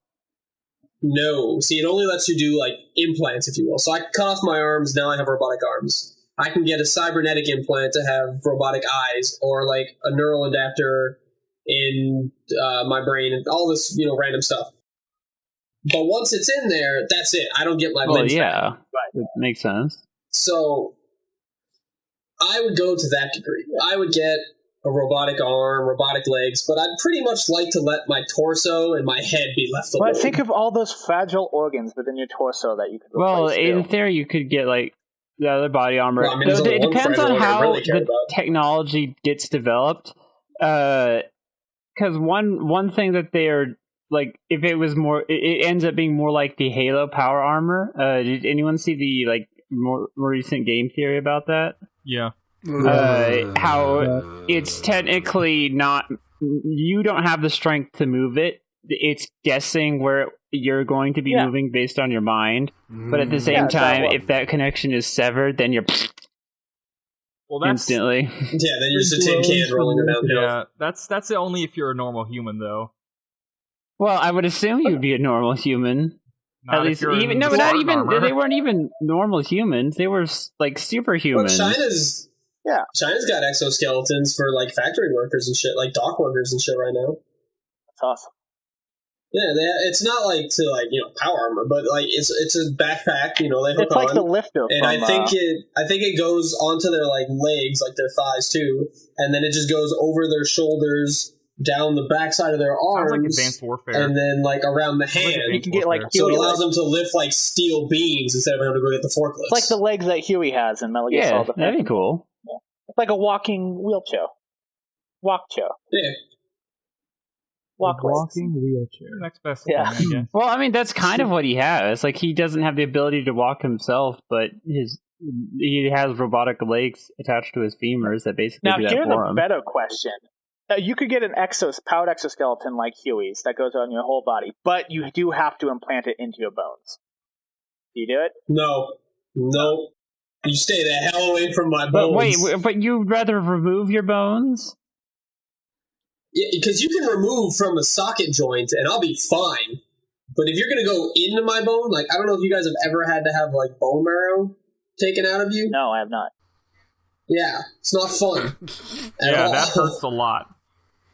No. See, it only lets you do like implants, if you will. So I cut off my arms. Now I have robotic arms. I can get a cybernetic implant to have robotic eyes, or like a neural adapter in my brain, and all this random stuff. But once it's in there, that's it. I don't get my limbs back. It makes sense. So I would go to that degree. I would get a robotic arm, robotic legs, but I'd pretty much like to let my torso and my head be left alone. But think of all those fragile organs within your torso that you could replace. Well, in theory, you could get like the other body armor. Well, I mean, it depends on how the technology gets developed. Because one thing that they are like, if it was more, it ends up being more like the Halo power armor. Did anyone see the like more recent game theory about that? Yeah. How it's technically not, you don't have the strength to move it. It's guessing where you're going to be moving based on your mind. But at the same time, if that connection is severed, then you're instantly. Yeah, then you're just a tin can rolling around. Yeah, that's only if you're a normal human, though. Well, I would assume you'd be a normal human. Not at least, even no, but not even. Armor. They weren't even normal humans. They were like superhumans. Well, China's got exoskeletons for like factory workers and shit, like dock workers and shit right now. That's awesome. Yeah, it's not like to power armor, but like it's a backpack. They hook it's like on, the lifter, and I think it goes onto their like legs, like their thighs too, and then it just goes over their shoulders, down the backside of their arms, like Advanced Warfare, and then like around the hand. You can get like so it allows them to lift like steel beams instead of having to go get the forklifts. It's like the legs that Huey has in Metal Gear Solid. Yeah, that'd be cool. Yeah. It's like a walking wheelchair. Walk chair. Yeah. Walking wheelchair. Next best thing, I guess. Well, I mean, that's kind of what he has. Like, he doesn't have the ability to walk himself, but he has robotic legs attached to his femurs that basically do that for him. Now, here's a better question. You could get an powered exoskeleton like Huey's that goes on your whole body, but you do have to implant it into your bones. Do you do it? No. You stay the hell away from my bones. But you'd rather remove your bones? Yeah, because you can remove from a socket joint, and I'll be fine. But if you're going to go into my bone, like, I don't know if you guys have ever had to have, like, bone marrow taken out of you. No, I have not. Yeah, it's not fun. Yeah, that hurts a lot.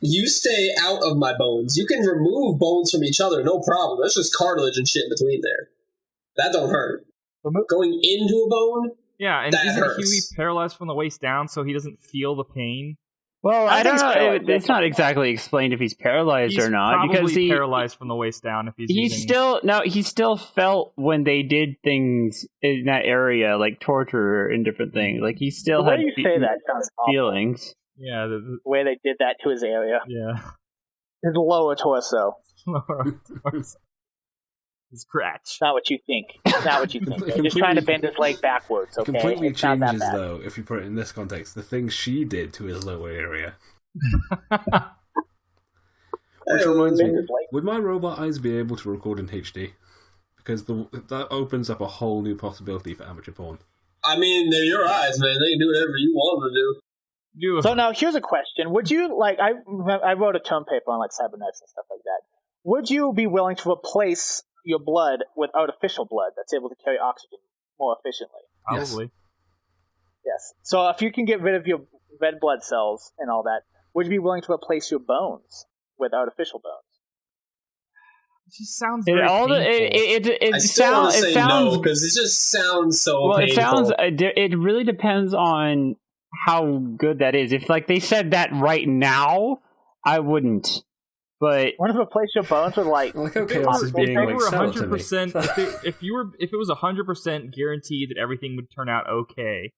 You stay out of my bones. You can remove bones from each other, no problem. That's just cartilage and shit in between there. That don't hurt. Going into a bone? Yeah, and isn't hurts. Huey paralyzed from the waist down so he doesn't feel the pain? Well, I don't know. It's not exactly explained if he's paralyzed or not. Because he's paralyzed from the waist down if he still felt when they did things in that area, like torture and different things. Like, he still had feelings. Yeah, the way they did that to his area. Yeah. His lower torso. His crotch. Not what you think. They're just trying to bend his leg backwards, okay? Completely changes, though, if you put it in this context, the things she did to his lower area. Which reminds me, would my robot eyes be able to record in HD? Because that opens up a whole new possibility for amateur porn. I mean, they're your eyes, man. They can do whatever you want them to do. So now, here's a question. Would you, like, I wrote a term paper on, like, cybernetics and stuff like that. Would you be willing to replace your blood with artificial blood that's able to carry oxygen more efficiently? Probably. Yes. So if you can get rid of your red blood cells and all that, would you be willing to replace your bones with artificial bones? It just sounds very painful. I still want to say no, because it just sounds so painful. It really depends on how good that is. If, like, they said that right now, I wouldn't. But what if replace your bones with like? Like, okay, this is being like 100%. If it was 100% guaranteed that everything would turn out okay,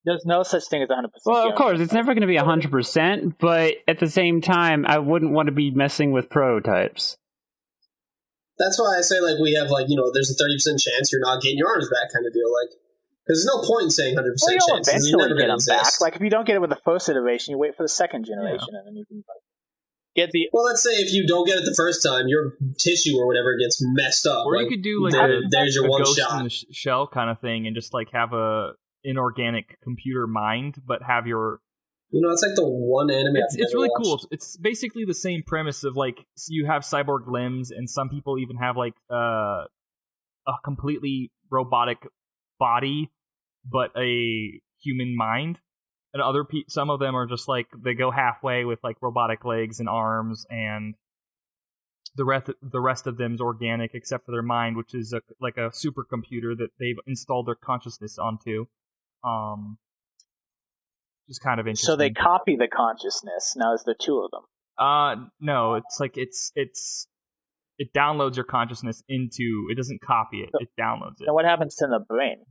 There's no such thing as 100%. Well, of course, it's never going to be 100%, but at the same time, I wouldn't want to be messing with prototypes. That's why I say, like, we have, like, there's a 30% chance you're not getting your arms back kind of deal. Like, because there's no point in saying 100% chance. You'll eventually get them back. Like, if you don't get it with the first iteration, you wait for the second generation, and then you can get the... Well, let's say if you don't get it the first time, your tissue or whatever gets messed up. Or you could do, like, there's your one Ghost shot. in the Shell kind of thing, and just, like, have a inorganic computer mind, but have your... it's like the one anime it's really cool. It's basically the same premise of, like, you have cyborg limbs, and some people even have, like, a completely robotic body, but a human mind. And some of them are just, like, they go halfway with, like, robotic legs and arms, and the rest of them is organic, except for their mind, which is like a supercomputer that they've installed their consciousness onto. Just kind of interesting. So they copy the consciousness. Now is there two of them? No, it's like it downloads your consciousness into. It doesn't copy it. It downloads it. Then what happens to the brain?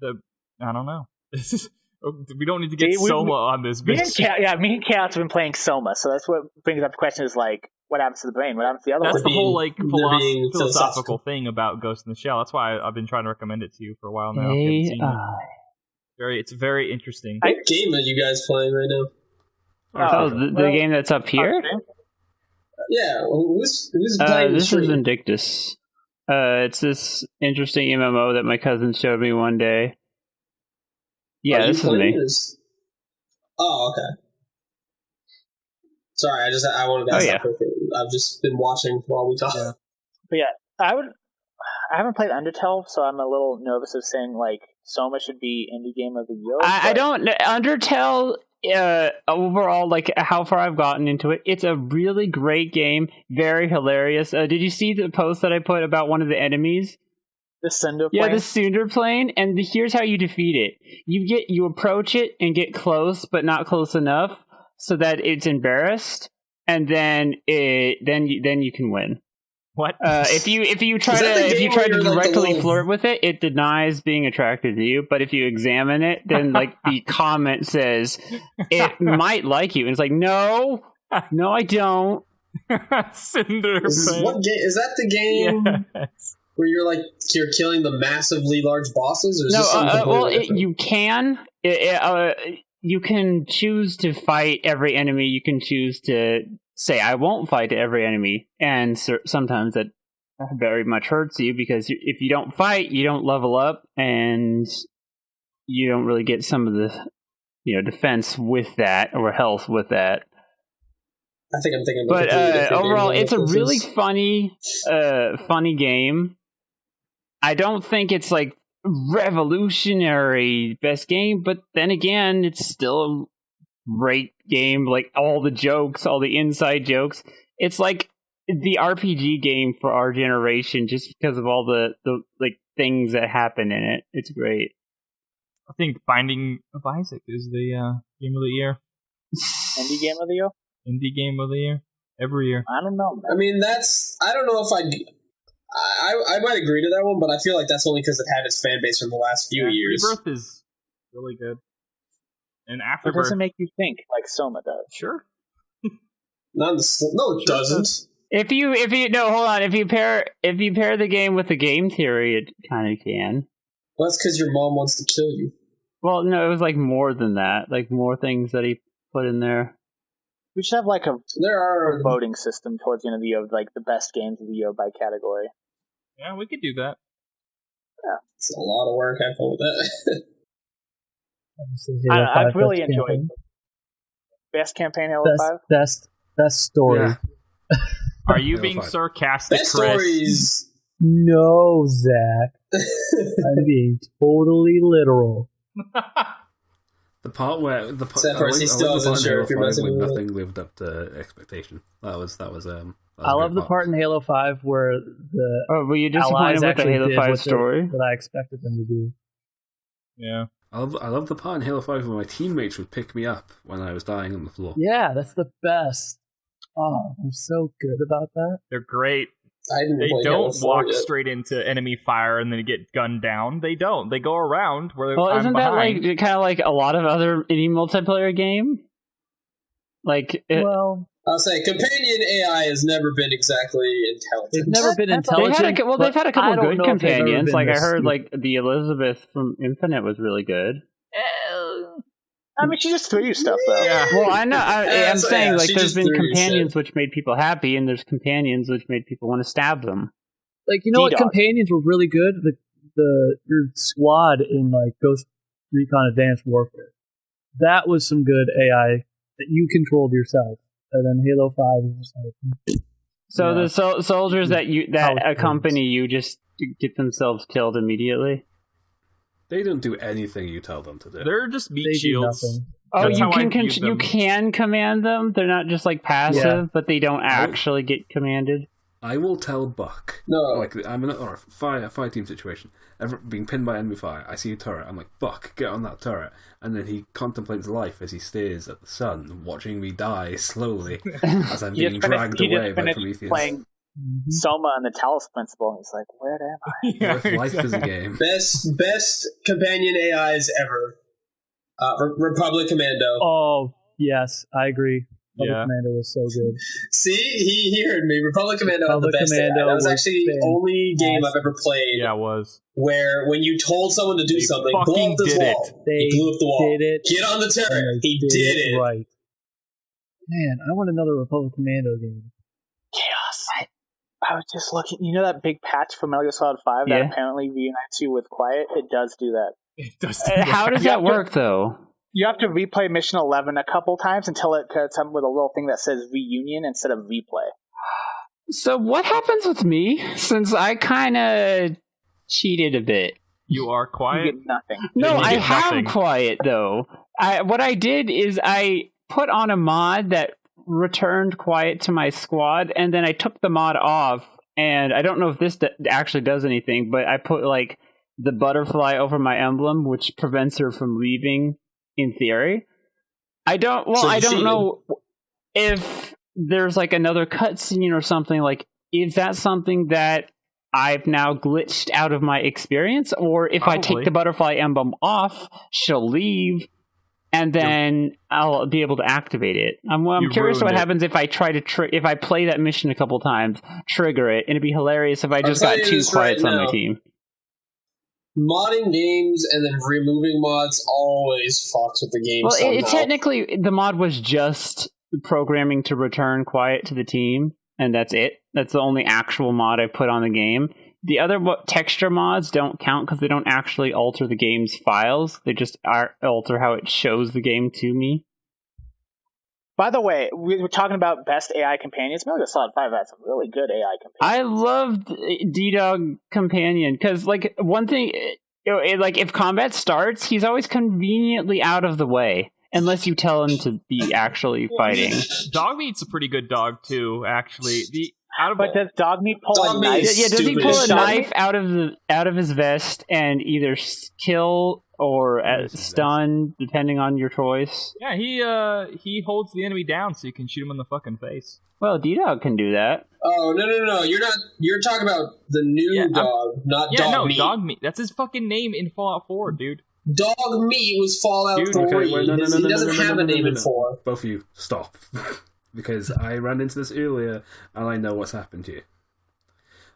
I don't know. We don't need to get Soma on this. Me and Cat's been playing Soma, so that's what brings up the question: is like, what happens to the brain? What happens to the other? That's the whole like philosophical thing about Ghost in the Shell. That's why I've been trying to recommend it to you for a while now. It's very interesting. What game are you guys playing right now? The game that's up here? Yeah, who's playing this is Invictus. It's this interesting MMO that my cousin showed me one day. Yeah, this is me. Oh, okay. Sorry, I wanted to ask that quickly. I've just been watching while we talk. Yeah. But yeah, I haven't played Undertale, so I'm a little nervous of saying, like, Soma should be indie game of the year. I don't... Undertale, overall, like, how far I've gotten into it, it's a really great game, very hilarious. Did you see the post that I put about one of the enemies? The Cinder Plane? Yeah, the Cinder Plane, and here's how you defeat it. You approach it and get close, but not close enough, so that it's embarrassed, and then you can win. What? If you try to directly flirt with it, it denies being attracted to you. But if you examine it, then like the comment says it might like you, and it's like no, I don't. Cinder. What game is that? The game where you're killing the massively large bosses? Or is you can. You can choose to fight every enemy. You can choose to say, I won't fight every enemy. And sometimes that very much hurts you, because if you don't fight, you don't level up, and you don't really get some of the defense with that, or health with that. I think I'm thinking about But overall, it's a really funny game. I don't think it's like revolutionary best game, but then again, it's still a great game. Like all the jokes, all the inside jokes. It's like the RPG game for our generation, just because of all the like things that happen in it. It's great. I think Binding of Isaac is the game of the year. Indie game of the year? Indie game of the year. Every year. I don't know, man. I mean, I don't know if I might agree to that one, but I feel like that's only because it had its fan base from the last few years. Rebirth is really good. And Afterbirth... It doesn't make you think like Soma does. Sure. No, it doesn't. If you pair the game with the game theory, it kind of can. Well, that's because your mom wants to kill you. Well, no, it was like more than that. Like more things that he put in there. We should have like a voting system towards the end of the year, like the best games of the year by category. Yeah, we could do that. Yeah, it's a lot of work. I feel with that. I've really enjoyed it. Best campaign, Halo 5? Best story. Yeah. Are you being sarcastic, Best Chris? stories. No, Zach. I'm being totally literal. The part where when nothing lived up to expectation. That was I love the part in Halo 5 where the were you disappointed with the Halo 5 story? What I expected them to do. Yeah. I love the part in Halo 5 where my teammates would pick me up when I was dying on the floor. Yeah, that's the best. Oh, I'm so good about that. They're great. They don't walk straight into enemy fire and then get gunned down. They don't. They go around where. Well, isn't that like kind of like a lot of other any multiplayer game? I'll say companion AI has never been exactly intelligent. It's never been intelligent. They've had a couple of good companions. Like I heard, like the Elizabeth from Infinite was really good. I mean, she just threw you stuff, though. Yeah. Well, I know. I'm saying, like, there's been companions which made people happy, and there's companions which made people want to stab them. Like, you know what companions were really good? Your squad in, like, Ghost Recon Advanced Warfare. That was some good AI that you controlled yourself. And then Halo 5 is just like... So the soldiers that accompany you just get themselves killed immediately? They don't do anything you tell them to do. They're just meat shields. Oh, you can command them? They're not just like passive, but they don't actually get commanded? I will tell Buck. No. Like, I'm in a fire team situation. Being pinned by enemy fire. I see a turret. I'm like, Buck, get on that turret. And then he contemplates life as he stares at the sun, watching me die slowly as I'm being dragged away by Prometheus. Playing Soma and the Talos Principle, and he's like, where am I? Life is a game. Best companion AIs ever. Republic Commando. Oh, yes, I agree. Republic Commando was so good. See, he heard me. Republic Commando had the best AI. That was actually the only game I've ever played. Yeah, it was. Where when you told someone to do something, blow up this wall. He blew up the wall. Get on the turret. He did it. Right. Man, I want another Republic Commando game. Chaos. I was just looking. You know that big patch for Metal Gear Solid 5 that apparently reunites you with Quiet? It does do that. It does do that. How does that work, though? You have to replay Mission 11 a couple times until it comes up with a little thing that says reunion instead of replay. So what happens with me, since I kind of cheated a bit? You are Quiet? You get nothing. No, I have Quiet, though. What I did is I put on a mod that returned Quiet to my squad, and then I took the mod off, and I don't know if this actually does anything, but I put, like, the butterfly over my emblem, which prevents her from leaving, in theory. I don't know if there's, like, another cutscene or something, like, is that something that I've now glitched out of my experience, or if I take the butterfly emblem off, she'll leave, and then I'll be able to activate it. I'm curious what happens if I try to if I play that mission a couple times, trigger it, and it'd be hilarious if I just got two Quiets on my team. Modding games and then removing mods always fucks with the game. Well, technically, the mod was just programming to return Quiet to the team, and that's it. That's the only actual mod I put on the game. The other texture mods don't count because they don't actually alter the game's files. They just alter how it shows the game to me. By the way, we were talking about best AI companions. Metal Gear Solid 5 had some really good AI companions. I loved D-Dog Companion because, like, one thing, like, if combat starts, he's always conveniently out of the way. Unless you tell him to be actually fighting. Dogmeat's a pretty good dog too, actually. But does Dogmeat pull a knife? Yeah, does he pull a knife out of his vest and either kill or stun, depending on your choice? Yeah, he holds the enemy down so you can shoot him in the fucking face. Well, D-Dog can do that. Oh, no. You're talking about the new dog, not Dogmeat. Dogmeat. That's his fucking name in Fallout 4, dude. Dogmeat was Fallout 3. He doesn't have a name in 4. Both of you, stop. Because I ran into this earlier, and I know what's happened here.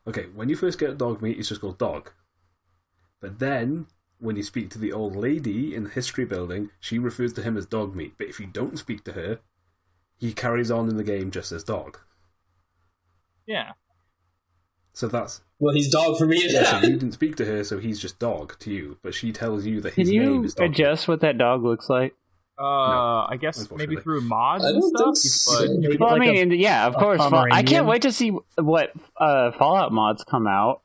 Okay, when you first get Dogmeat, it's just called Dog. But then, when you speak to the old lady in the history building, she refers to him as Dogmeat. But if you don't speak to her, he carries on in the game just as Dog. Yeah. So that's... Well, he's Dog for me. Yeah, so you didn't speak to her, so he's just Dog to you. But she tells you that his name is Dog. Can you adjust what that dog looks like? No, I guess maybe through mods and stuff. But well, I mean, yeah, of course. I can't wait to see what Fallout mods come out.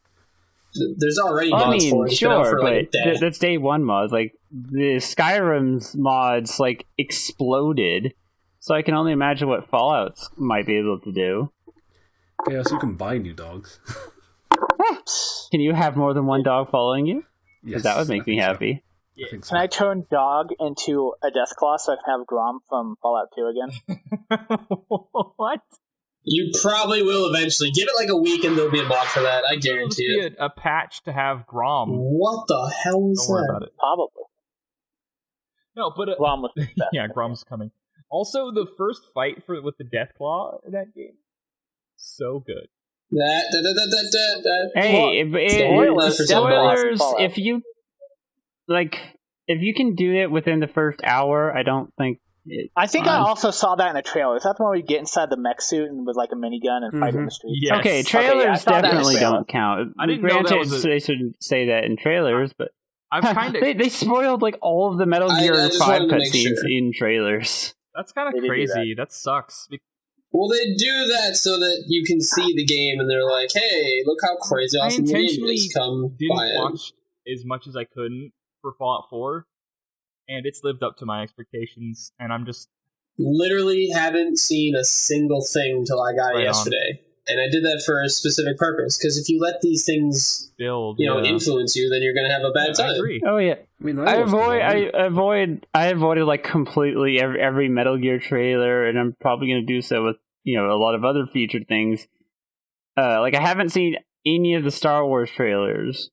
There's already mods for it. Sure, but that's day one mods. Like, the Skyrim's mods, like, exploded. So I can only imagine what Fallout's might be able to do. Yeah, so you can buy new dogs. Can you have more than one dog following you? Yes, that would make me happy. Yeah. Can I turn Dog into a Deathclaw so I can have Grom from Fallout 2 again? What? You probably will eventually. Give it like a week and there'll be a mod for that. I guarantee it. A patch to have Grom. What the hell is Don't worry about it. Probably. No, but Grom was yeah, Grom's coming. Also, the first fight with the Deathclaw in that game, so good. Hey, spoilers. If you can do it within the first hour, I don't think. I think I also saw that in a trailer. Is that the one where you get inside the mech suit and with like a minigun and fight in the street? Yes. Okay, trailers definitely don't count. I didn't know that was they shouldn't say that in trailers, but I've kind of they spoiled like all of the Metal Gear 5 cutscenes in trailers. That's kind of crazy. That sucks. Well, they do that so that you can see the game, and they're like, "Hey, look how crazy awesome the game is!" Come buy it. I watch as much as I couldn't for Fallout 4, and it's lived up to my expectations. And I'm just literally haven't seen a single thing until I got it yesterday, and I did that for a specific purpose. Because if you let these things influence you, then you're going to have a bad time. I agree. Oh yeah, I mean, I avoided like completely every Metal Gear trailer, and I'm probably going to do so with a lot of other featured things. Like I haven't seen any of the Star Wars trailers.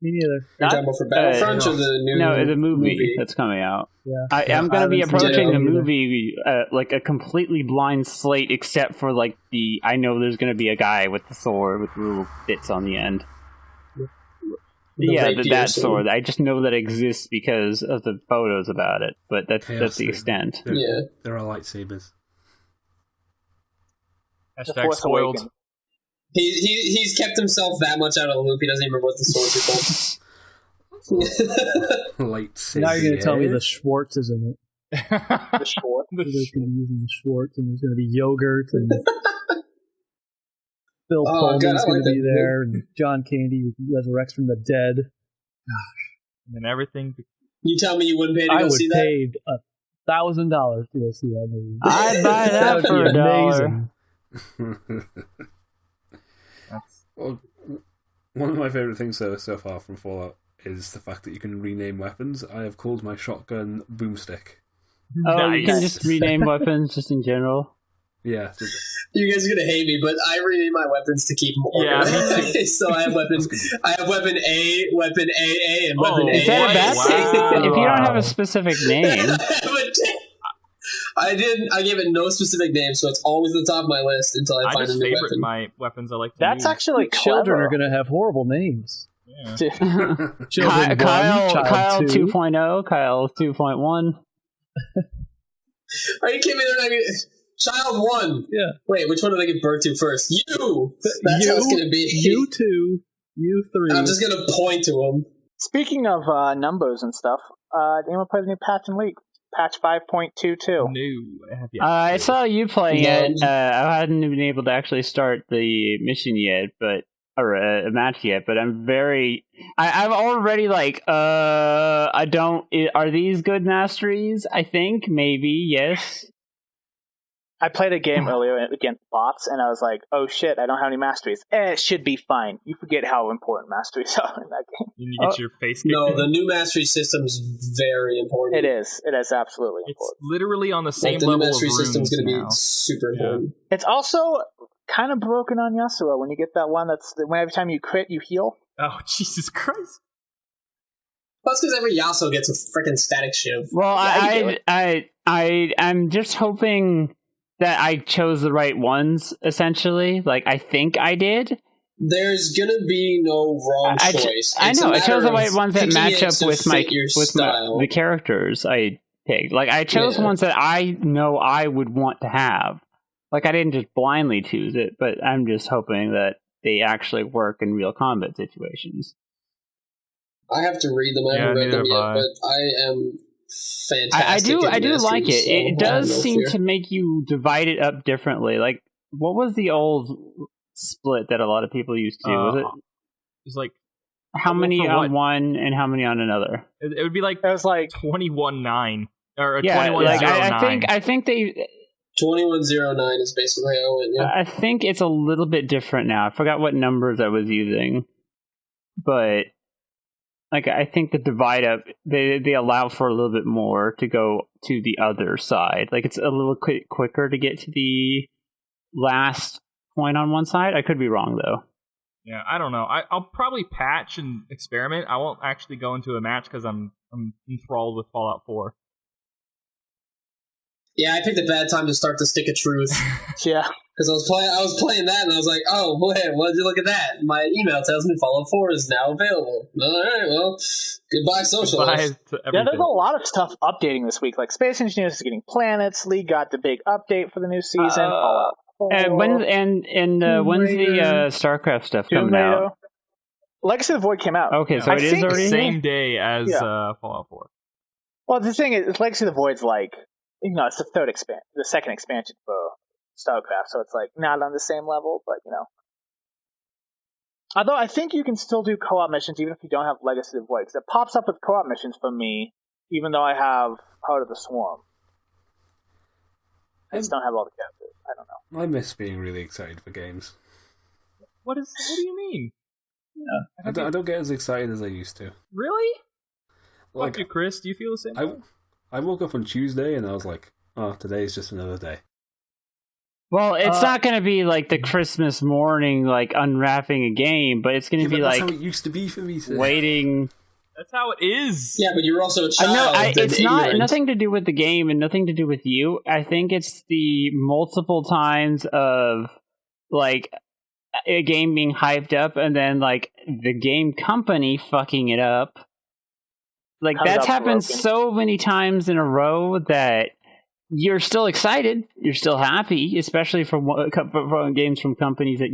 Me neither. You're talking about for Battlefront or the new the movie that's coming out. Yeah. I'm going to be approaching the movie like a completely blind slate, except for like I know there's going to be a guy with the sword with little bits on the end. That sword. I just know that exists because of the photos about it, but that's the extent. There are lightsabers. Hashtag spoiled. He's kept himself that much out of the loop. He doesn't even remember what the swords are called. Lightsaber. Now you're going to tell me the Schwartz is in it. The Schwartz. They're going to be using the Schwartz, and there's going to be yogurt, and Bill Pullman's going to be there, and John Candy resurrects from the dead. Gosh. And everything. You tell me you wouldn't pay to go see that? I would pay $1,000 to go see that movie. I'd buy that for $1. Well, one of my favourite things so far from Fallout is the fact that you can rename weapons. I have called my shotgun Boomstick. Oh, nice. You can just rename weapons just in general? Yeah. You guys are gonna hate me, but I rename my weapons to keep them organized. Yeah, so I have weapon A, weapon AA, and weapon A. Is that a bad thing? If you don't have a specific name. I gave it no specific name, so it's always at the top of my list until I find a new weapon. My weapons I like to That's use. Actually children are going to have horrible names. Yeah. Children Kyle 2.0, Kyle 2.1. Are you kidding me? They're not gonna... Child 1. Yeah. Wait, which one did I give birth to first? You. That's how it's going to be. You 2. You 3. I'm just going to point to them. Speaking of numbers and stuff, anyone play the new patch and leak? Patch 5.22. No. I saw you playing it. I hadn't been able to actually start the mission yet, or a match yet. But I'm I'm already like, I don't. Are these good masteries? I think maybe yes. I played a game earlier against bots, and I was like, "Oh shit, I don't have any masteries. It should be fine." You forget how important masteries are in that game. You get your face. No, the new mastery system's very important. It is. It is absolutely important. It's literally on the same the level. The new mastery system's going to be super important. It's also kind of broken on Yasuo when you get that one every time you crit, you heal. Oh Jesus Christ! That's because every Yasuo gets a freaking static shiv. Well, I'm just hoping that I chose the right ones, essentially. Like, I think I did. There's gonna be no wrong choice. I know. I chose the right ones that match up with the characters I picked. Like, I chose ones that I know I would want to have. Like, I didn't just blindly choose it, but I'm just hoping that they actually work in real combat situations. I have to read them. I haven't read them yet, but I am fantastic. I do like it. So it does seem to make you divide it up differently. Like, what was the old split that a lot of people used to? Was it? It's like how many on one and how many on another? It would be like it was like 21-9 or 21-09. Like I think they 21-09 is basically how it went. Yeah. I think it's a little bit different now. I forgot what numbers I was using, but. Like, I think the divide up, they allow for a little bit more to go to the other side. Like, it's a little quicker to get to the last point on one side. I could be wrong though. Yeah, I don't know. I'll probably patch and experiment. I won't actually go into a match because I'm enthralled with Fallout 4. Yeah, I picked a bad time to start the Stick of Truth. Yeah, because I was playing that and I was like, oh, wait, well, look at that. My email tells me Fallout 4 is now available. All right, well, goodbye, social. Yeah, there's a lot of stuff updating this week. Like Space Engineers is getting planets. League got the big update for the new season. Fallout 4. And when's the StarCraft stuff coming out? Legacy of the Void came out. Okay, so it is already the same day as Fallout 4. Well, the thing is, Legacy of the Void's like, it's the second expansion for StarCraft, so it's like not on the same level, but Although I think you can still do co-op missions even if you don't have Legacy of the Void, because it pops up with co-op missions for me, even though I have Heart of the Swarm. I just don't have all the characters. I don't know. I miss being really excited for games. What do you mean? Yeah. I don't get as excited as I used to. Really? Like, fuck you, Chris. Do you feel the same? I woke up on Tuesday and I was like, oh, today's just another day. Well, it's not going to be like the Christmas morning, like unwrapping a game, but it's going to be like that's how it used to be for me. Waiting. That's how it is. Yeah, but you're also a child. It's nothing to do with the game and nothing to do with you. I think it's the multiple times of like a game being hyped up and then like the game company fucking it up. Like that's happened so many times in a row that you're still excited, you're still happy, especially from games from companies that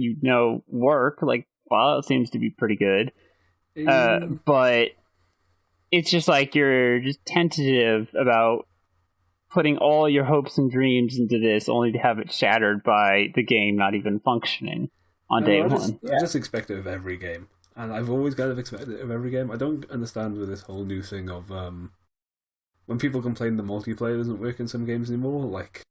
work. Like Fallout seems to be pretty good, but it's just like you're just tentative about putting all your hopes and dreams into this, only to have it shattered by the game not even functioning on day one. I just expect it of every game. And I've always kind of expected it of every game. I don't understand with this whole new thing of when people complain the multiplayer doesn't work in some games anymore. Like,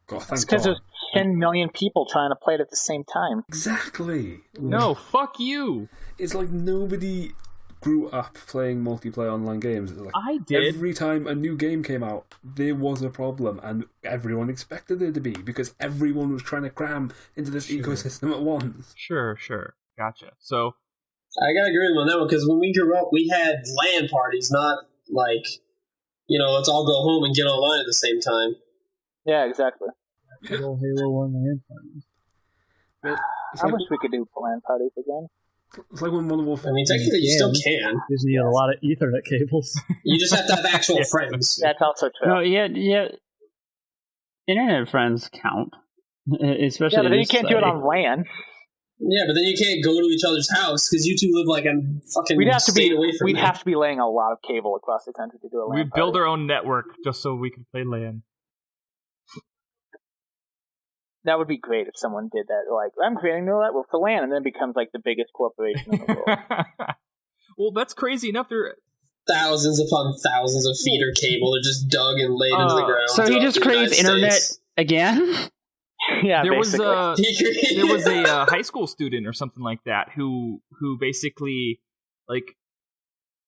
God, thank God. It's because there's 10 million people trying to play it at the same time. Exactly. No, fuck you. It's like nobody grew up playing multiplayer online games. Like I did. Every time a new game came out, there was a problem, and everyone expected there to be because everyone was trying to cram into this ecosystem at once. Sure. Gotcha. So. I gotta agree with him on that one, because when we grew up, we had LAN parties, not like, let's all go home and get online at the same time. Yeah, exactly. Halo 1 LAN parties. I wish we could do LAN parties again. It's like when Modern Warfare. I mean, technically, you still can. Because you have a lot of Ethernet cables. You just have to have actual friends. That's also true. No, yeah. Internet friends count. Especially but then you can't do it on LAN. Yeah, but then you can't go to each other's house because you two live like a fucking we'd have to be laying a lot of cable across the country to do a LAN We'd build our own network just so we could play LAN. That would be great if someone did that. Like, I'm creating a new network for LAN, and then it becomes like the biggest corporation in the world. Well, that's crazy enough. There thousands upon thousands of feeder cable are just dug and laid into the ground. So he just creates internet again? Yeah, there was a high school student or something like that who basically like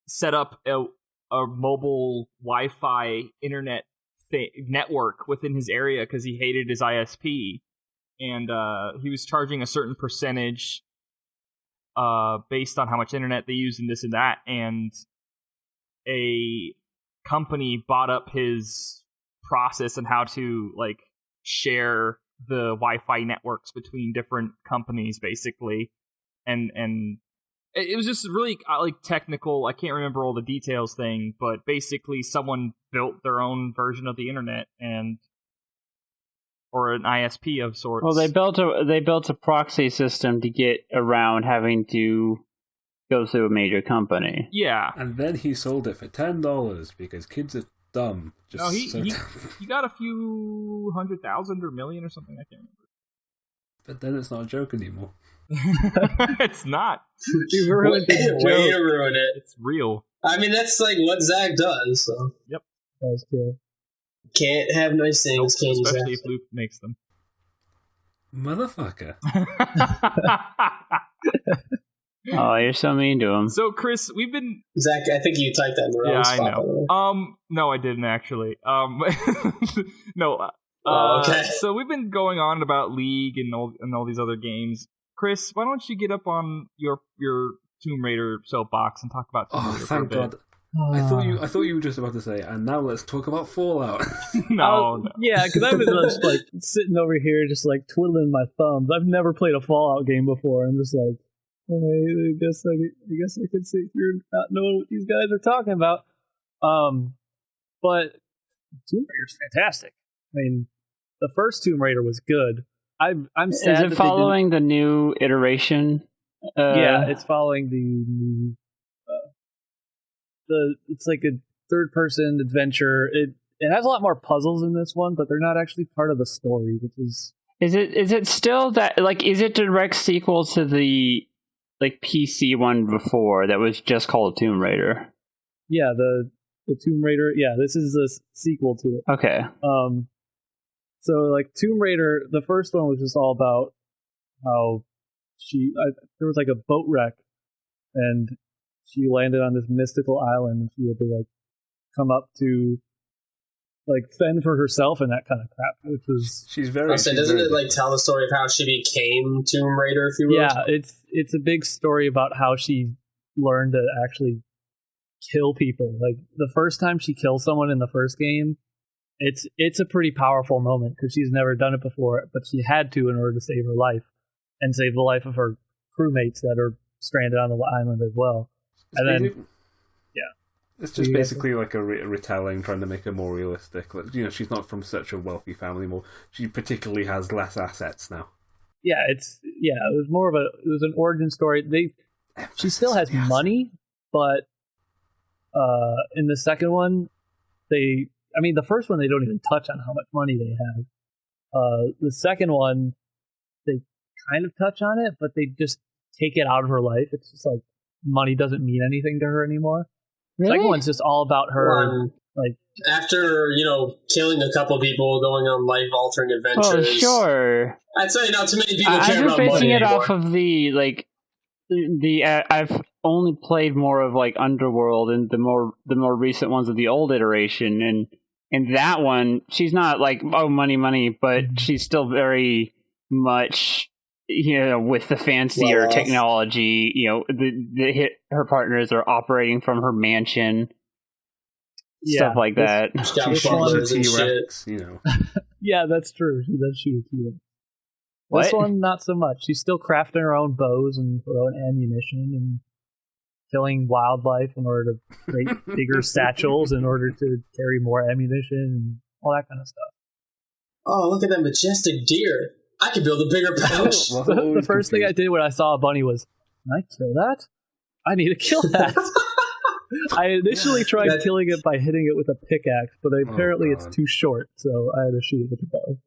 set up a mobile Wi-Fi internet network within his area because he hated his ISP, and he was charging a certain percentage based on how much internet they use and this and that, and a company bought up his process and how to like share the Wi-Fi networks between different companies, basically, and it was just really like technical. I can't remember all the details thing, but basically, someone built their own version of the internet or an ISP of sorts. Well, they built a proxy system to get around having to go through a major company. Yeah, and then he sold it for $10 because kids are dumb. He got a few 100,000 or million or something. I can't remember. But then it's not a joke anymore. It's not. You ruined it. Way to ruin it. It's real. I mean, that's like what Zach does. So. Yep. That's good. Can't have nice things, can you, especially if Luke makes them. Motherfucker. Oh, you're so mean to him. So, Chris, we've been... Zach, I think you typed that in the wrong spot. I know. No, I didn't, actually. No, Okay. So we've been going on about League and all these other games. Chris, why don't you get up on your Tomb Raider soapbox and talk about Tomb Raider for a bit? Thank God. I thought you were just about to say, and now let's talk about Fallout. No. Yeah, because I've been just like sitting over here, just like twiddling my thumbs. I've never played a Fallout game before. I'm just like, I guess I could sit here and not know what these guys are talking about. But Tomb Raider's fantastic. I mean, the first Tomb Raider was good. I'm sad. Is it following the new iteration? Yeah, it's following the new. It's like a third-person adventure. It has a lot more puzzles in this one, but they're not actually part of the story, which is. Is it still that like? Is it direct sequel to the like PC one before that was just called Tomb Raider? Yeah, the Tomb Raider. Yeah, this is the sequel to it. Okay. So like Tomb Raider, the first one was just all about how there was like a boat wreck, and she landed on this mystical island, and she had to like come up to like fend for herself and that kind of crap, which was doesn't it like tell the story of how she became Tomb Raider, if you will? Yeah, it's a big story about how she learned to actually kill people. Like the first time she kills someone in the first game, it's a pretty powerful moment because she's never done it before, but she had to in order to save her life and save the life of her crewmates that are stranded on the island as well. And then, it's just basically like a retelling, trying to make her more realistic. Like, she's not from such a wealthy family anymore. She particularly has less assets now. Yeah, it was an origin story. She still has money, but in the second one, the first one they don't even touch on how much money they have. The second one, they kind of touch on it, but they just take it out of her life. It's just like money doesn't mean anything to her anymore. Really? The second one's just all about her, like after killing a couple people, going on life-altering adventures. Oh, sure. I'd say not too many people care I'm about just basing money it anymore. off of the I've only played more of like Underworld and the more recent ones of the old iteration, and that one she's not like money, but she's still very much with the fancier technology. Her partners are operating from her mansion, stuff like that. Yeah, that's true. She does shoot a T-Rex. What? This one, not so much. She's still crafting her own bows and her own ammunition and killing wildlife in order to create bigger satchels in order to carry more ammunition and all that kind of stuff. Oh, look at that majestic deer. I could build a bigger pouch. The first thing I did when I saw a bunny was, can I kill that? I need to kill that. I initially tried killing it by hitting it with a pickaxe, but apparently it's too short, so I had to shoot it with a bow.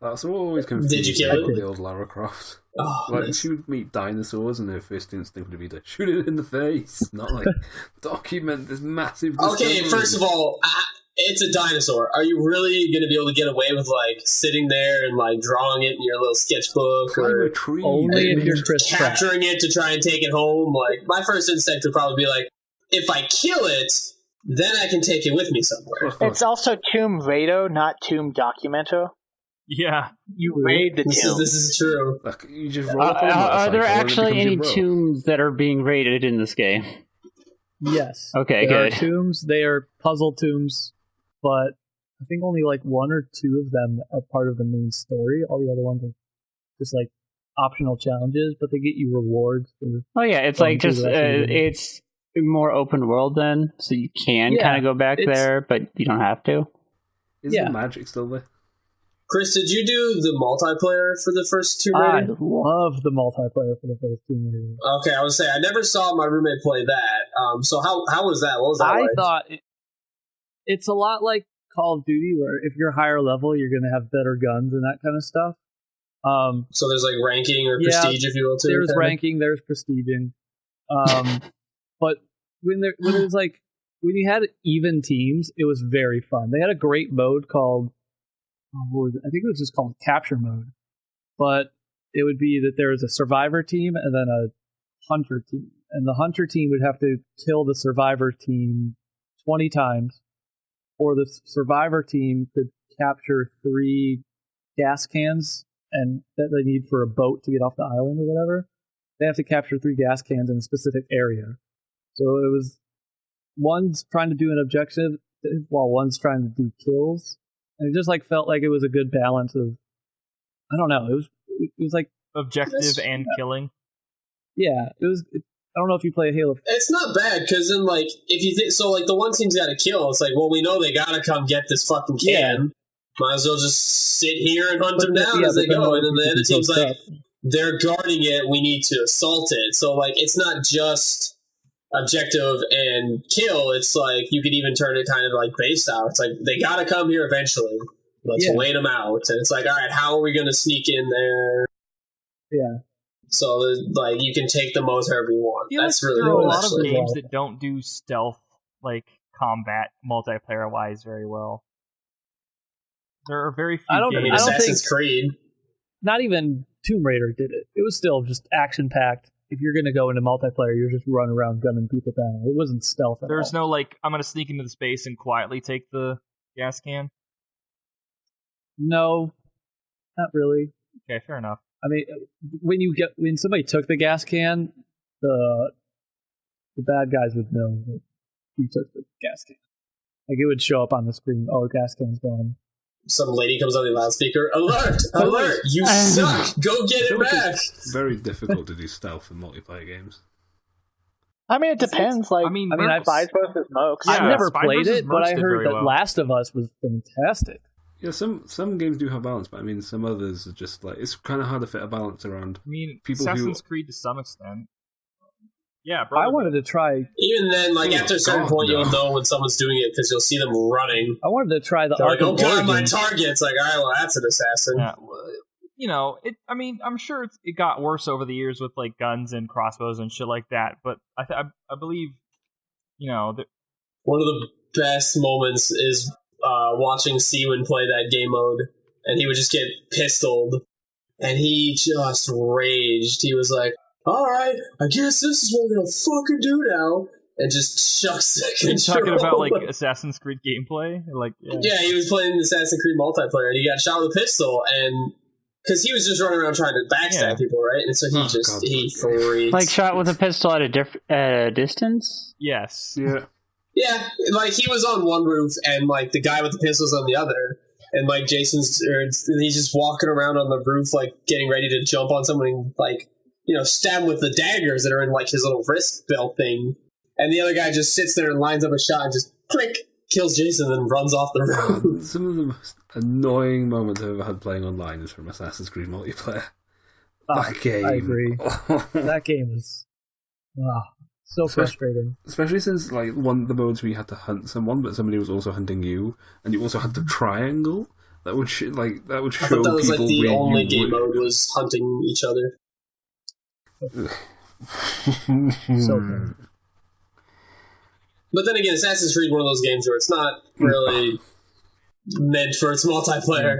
That's always confusing. Did you kill it? The old Lara Croft. Oh, nice. She would meet dinosaurs, and her first instinct would be to shoot it in the face, not like document this massive. Okay, first of all, it's a dinosaur. Are you really going to be able to get away with like sitting there and like drawing it in your little sketchbook, or only if you're Chris capturing it to try and take it home? Like my first instinct would probably be like, if I kill it, then I can take it with me somewhere. It's also Tomb Raider, not Tomb Documento. Yeah, you raid the tomb. This is true. Look, you just roll are there actually any tombs that are being raided in this game? Yes. Okay, there good. Are tombs. They are puzzle tombs, but I think only like one or two of them are part of the main story. All the other ones are just like optional challenges, but they get you rewards for. Oh yeah, it's like just it's more open world then, so you can kind of go back there, but you don't have to. Is the magic still there? Chris, did you do the multiplayer for the first Tomb Raider? I love the multiplayer for the first Tomb Raider. Okay, I would say I never saw my roommate play that. So how was that? What was that like? I thought it's a lot like Call of Duty, where if you're higher level, you're going to have better guns and that kind of stuff. So there's like ranking or prestige, if you will, too. There's ranking, there's prestiging. But when it was like when you had even teams, it was very fun. They had a great mode called. I think it was just called capture mode, but it would be that there was a survivor team and then a hunter team, and the hunter team would have to kill the survivor team 20 times, or the survivor team could capture 3 gas cans and that they need for a boat to get off the island or whatever. They have to capture 3 gas cans in a specific area. So it was one's trying to do an objective while one's trying to do kills. And it just like felt like it was a good balance of, I don't know, it was like objective and killing. Yeah, it was. I don't know if you play Halo. It's not bad because then, like, if you so like the one team's got to kill. It's like, well, we know they gotta come get this fucking can. Yeah. Might as well just sit here and hunt them down as they go. And then the other team's like, they're guarding it. We need to assault it. So like, it's not just objective and kill. It's like you could even turn it kind of like base out. It's like they gotta come here eventually. Let's wait them out. And it's like, all right, how are we gonna sneak in there? Yeah. So, like, you can take the modes however you want. That's really there cool. There are a lot of games that don't do stealth, like, combat, multiplayer-wise very well. There are very few games. Assassin's Creed. Not even Tomb Raider did it. It was still just action-packed. If you're going to go into multiplayer, you're just running around gunning people down. It wasn't stealth at all. There's no, like, I'm going to sneak into the space and quietly take the gas can? No, not really. Okay, fair enough. I mean, when somebody took the gas can, the bad guys would know that you took the gas can. Like, it would show up on the screen, oh, gas can's gone. Some lady comes on the loudspeaker, alert, alert, you suck, go get it back. It's very difficult to do stealth in multiplayer games. I mean, it depends. Like, I've Spies vs. Smokes. I've never played it, but I heard that Last of Us was fantastic. Yeah, some games do have balance, but I mean, some others are just like, it's kind of hard to fit a balance around. I mean, people Assassin's Creed to some extent. Yeah, I wanted to try. Even then, like after a certain point, you'll know when someone's doing it because you'll see them running. I wanted to try the. Like, oh god, my target's like, all right, well, that's an assassin. Yeah, you know, I mean, I'm sure it got worse over the years with like guns and crossbows and shit like that. But I believe, you know, one of the best moments is watching Seaman play that game mode, and he would just get pistoled, and he just raged. He was like, alright, I guess this is what we're gonna fucking do now, and just shucks the control. Talking about like Assassin's Creed gameplay? Like, yeah, he was playing Assassin's Creed multiplayer, and he got shot with a pistol, and because he was just running around trying to backstab people, right? And so he freaked. Like shot with a pistol at a distance? Yes. Yeah. Yeah, like he was on one roof, and like the guy with the pistol's on the other, and like he's just walking around on the roof, like getting ready to jump on someone, and, like, you know, stab with the daggers that are in like his little wrist belt thing, and the other guy just sits there and lines up a shot and just click kills Jason and runs off the roof. Some of the most annoying moments I've ever had playing online is from Assassin's Creed multiplayer. That game. I agree. That game is so frustrating. Especially since like one of the modes where you had to hunt someone, but somebody was also hunting you, and you also had the triangle. That would show I people. That was like the only game mode was hunting each other. So bad. But then again, Assassin's Creed, one of those games where it's not really meant for its multiplayer.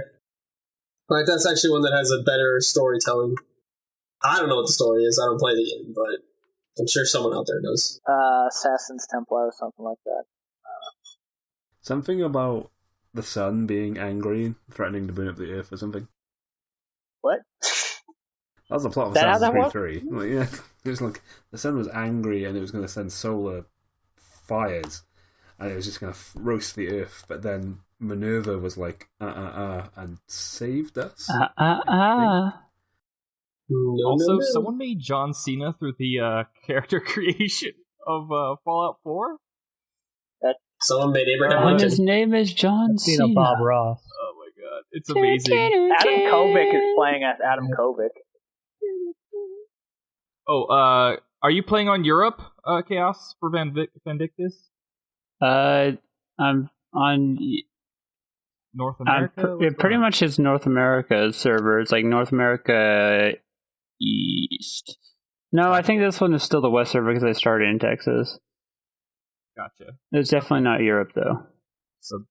Like, that's actually one that has a better storytelling. I don't know what the story is. I don't play the game, but I'm sure someone out there knows. Assassin's Templar or something like that. Something about the sun being angry, threatening to burn up the earth or something. What? That was the plot of Assassin's Creed 3. Like, yeah, it was like the sun was angry and it was going to send solar fires, and it was just going to roast the earth. But then Minerva was like, and saved us. Someone made John Cena through the character creation of Fallout 4. Someone made Abraham Lincoln. His name is John Cena. Bob Ross. Oh my god, it's amazing. Adam Kovic is playing as Adam Kovic. Oh, are you playing on Europe, Chaos, for Vindictus? I'm on North America? Pretty much it's North America server. It's like North America East. No, I think this one is still the West server because I started in Texas. Gotcha. It's definitely not Europe, though. So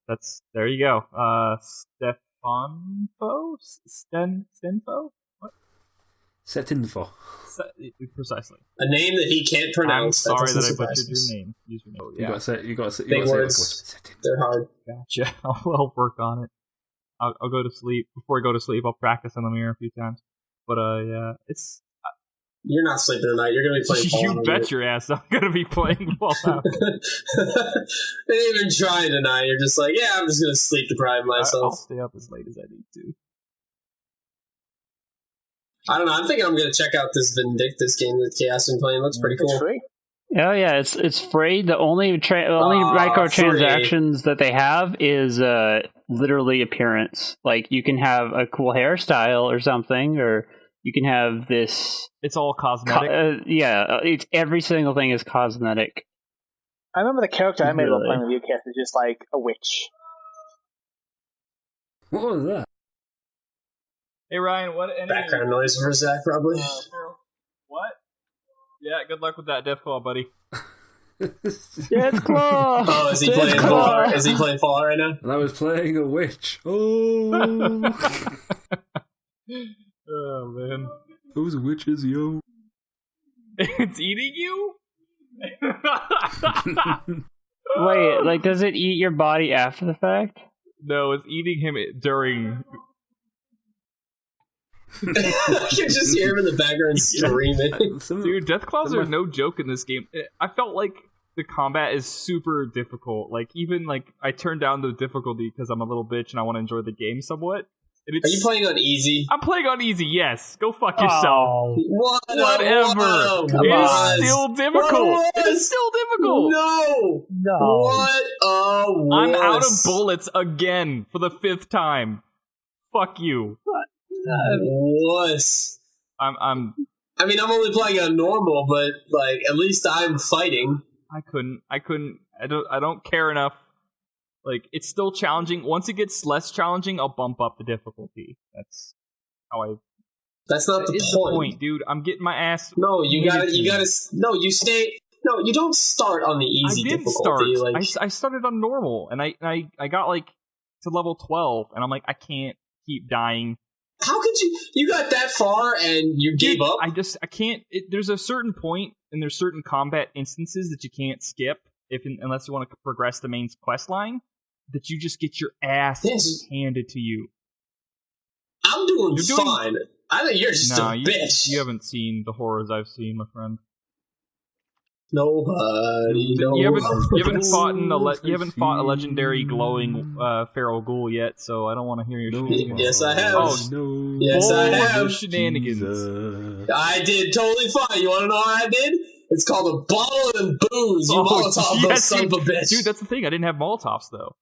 there you go. Stenfo? What? Setinfo. Precisely. A name that he can't pronounce. I'm sorry that I butchered your name. You got to say big words. They're hard. Gotcha. I'll work on it. I'll go to sleep. Before I go to sleep, I'll practice in the mirror a few times. But yeah, it's. You're not sleeping tonight. You're gonna be playing Fallout. You bet your ass I'm gonna be playing Fallout. They ain't even trying tonight. You're just like, yeah, I'm just gonna sleep deprive myself. I'll stay up as late as I need to. I don't know. I'm thinking I'm gonna check out this Vindictus game that Chaos been playing. It looks pretty cool. It's free. Oh yeah, it's free. The only microtransactions that they have is literally appearance. Like you can have a cool hairstyle or something, or you can have this. It's all cosmetic. It's every single thing is cosmetic. I remember the character I made while playing with UCast is just like a witch. What was that? Hey Ryan, what? Background noise for Zach, probably. What? Yeah, good luck with that Deathclaw, buddy. Deathclaw! Oh, is he playing Fallout? Is he playing Fallout right now? And I was playing a witch. Oh! Oh, man. Those witches, yo. It's eating you? Wait, like, does it eat your body after the fact? No, it's eating him during... I can just hear him in the background screaming. Dude, Deathclaws are no joke in this game. I felt like the combat is super difficult. Like, even, like, I turned down the difficulty because I'm a little bitch and I want to enjoy the game somewhat. Are you playing on easy? I'm playing on easy, yes. Go fuck yourself. Oh, whatever. It is still difficult. It is still difficult. No. What a wuss. I'm out of bullets again for the 5th time. Fuck you. Wuss. I mean, I'm only playing on normal, but like at least I'm fighting. I couldn't. I don't care enough. Like, it's still challenging. Once it gets less challenging, I'll bump up the difficulty. That's how I... That's not the point, dude. I'm getting my ass... No, you gotta... No, you stay... No, you don't start on the easy difficulty. I started on normal, and I got, like, to level 12, and I'm like, I can't keep dying. How could you... You got that far, and you gave up? I can't... There's a certain point, and there's certain combat instances that you can't skip, unless you want to progress the main quest line. That you just get your ass handed to you. I'm doing fine. I think you're just a bitch. You haven't seen the horrors I've seen, my friend. Nobody. You haven't fought a legendary glowing feral ghoul yet, so I don't want to hear your shenanigans. Yes, I have. Yes, I have. Shenanigans. I did totally fine. You want to know how I did? It's called a bottle and booze. You Molotov, those son of a bitch. Dude, that's the thing. I didn't have Molotovs, though.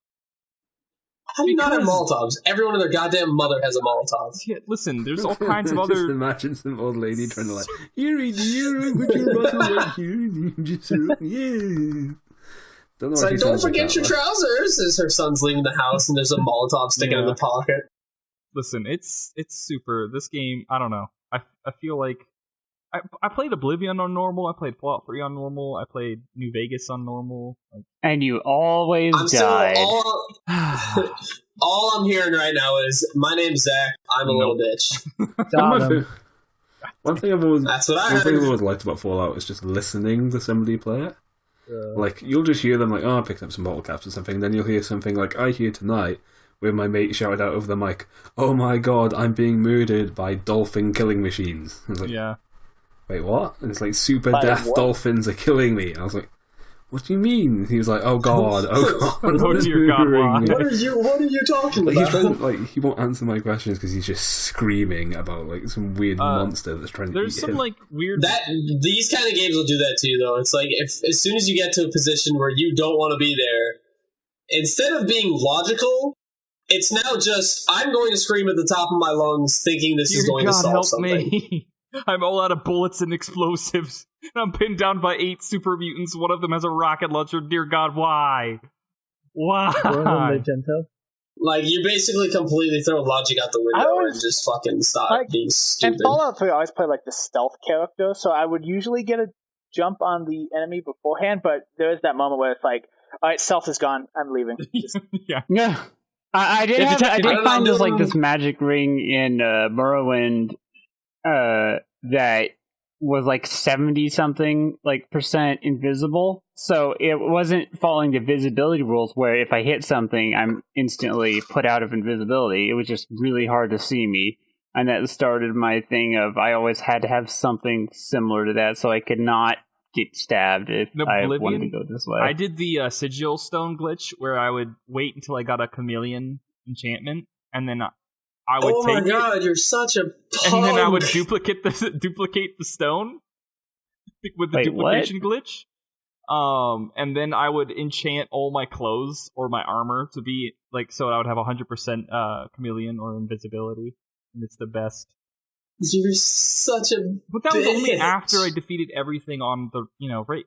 How do you not have Molotovs? Everyone and their goddamn mother has a Molotov. Yeah, listen, there's all kinds of other... Just imagine some old lady trying to like, here, put your bottle right here, just, yeah. It's like, don't forget your trousers, as her son's leaving the house and there's a Molotov sticking in the pocket. Listen, it's super... This game, I don't know. I feel like... I played Oblivion on normal. I played Fallout 3 on normal. I played New Vegas on normal. And you always died. All I'm hearing right now is, my name's Zach. I'm a little bitch. One thing I've always liked about Fallout is just listening to somebody play it. Like, you'll just hear them like, oh, I picked up some bottle caps or something. Then you'll hear something like, I hear tonight, where my mate shouted out over the mic, oh my god, I'm being murdered by dolphin killing machines. I was like, yeah. Wait, what? And it's like, super death dolphins are killing me. And I was like, what do you mean? He was like, oh god, oh god. Oh dear god, why? What are you talking about? He's trying to, he won't answer my questions because he's just screaming about like some weird monster that's trying to eat him. There's some like weird... These kind of games will do that too, though. It's like, as soon as you get to a position where you don't want to be there, instead of being logical, it's now just, I'm going to scream at the top of my lungs thinking this is going to solve something. Me. I'm all out of bullets and explosives. I'm pinned down by 8 super mutants. One of them has a rocket launcher. Dear God, why? Why? Like, you basically completely throw logic out the window and just fucking stop being stupid. And Fallout 3, I always play like the stealth character, so I would usually get a jump on the enemy beforehand, but there is that moment where it's like, alright, stealth is gone, I'm leaving. Yeah. I did find this magic ring in Morrowind that was like 70 something percent invisible. So it wasn't following the visibility rules where if I hit something, I'm instantly put out of invisibility. It was just really hard to see me. And that started my thing of I always had to have something similar to that so I could not get stabbed if I wanted to go this way. I did the sigil stone glitch where I would wait until I got a chameleon enchantment, and then I would take it. Oh my god, you're such a punk. And then I would duplicate the stone with the duplication glitch. And then I would enchant all my clothes or my armor to be so I would have 100% chameleon or invisibility, and it's the best. You're such a. But that was only after I defeated everything on the right.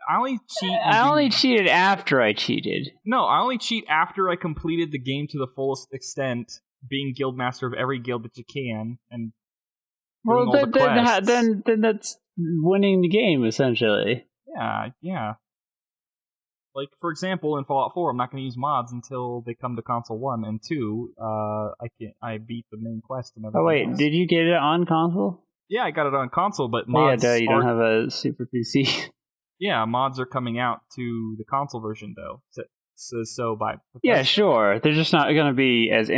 I only cheat. I only cheated after I cheated. No, I only cheat after I completed the game to the fullest extent, being guildmaster of every guild that you can, and then that's winning the game essentially. Yeah. For example, in Fallout 4, I'm not going to use mods until they come to console 1 and 2. I beat the main quest and everything. Oh wait, did you get it on console? Yeah, I got it on console, but mods. You don't have a super PC. Yeah, mods are coming out to the console version though. So by yeah, sure. They're just not going to be as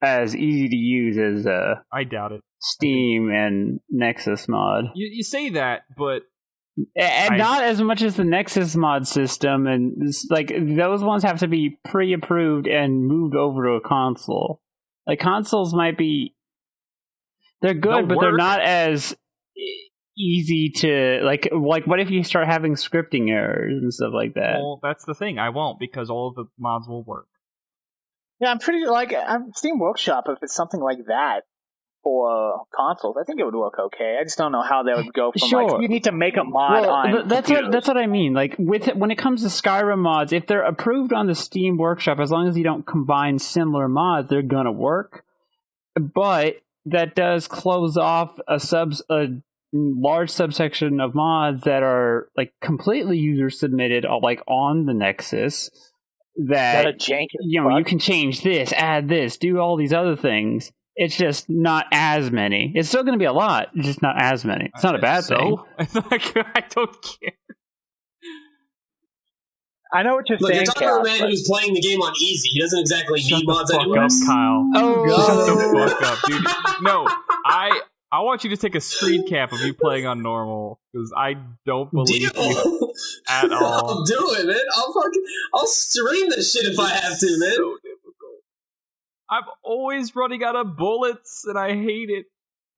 as easy to use as I doubt it. Steam and Nexus mod. You say that, but. And not as much as the Nexus mod system, and those ones have to be pre-approved and moved over to a console. Consoles might be, they're good, but they're not as easy to what if you start having scripting errors and stuff like that? Well, that's the thing. I won't, because all of the mods will work. Yeah, I'm pretty I'm Steam Workshop. If it's something like that for consoles, I think it would work okay. I just don't know how they would go from you need to make a mod on. That's what I mean. When it comes to Skyrim mods, if they're approved on the Steam Workshop, as long as you don't combine similar mods, they're gonna work. But that does close off a large subsection of mods that are completely user submitted, on the Nexus. That you can change this, add this, do all these other things. It's just not as many. It's still going to be a lot, just not as many. It's not a bad thing. I don't care. I know what you're saying. You're talking about a man who's playing the game on easy. He doesn't exactly need mods anyway. Shut the fuck up, Kyle. Oh, shut the fuck up, dude. No, I want you to take a screen cap of you playing on normal, because I don't believe you at all. I'll do it, man. I'll stream this shit if I have to, man. So difficult. I'm always running out of bullets, and I hate it.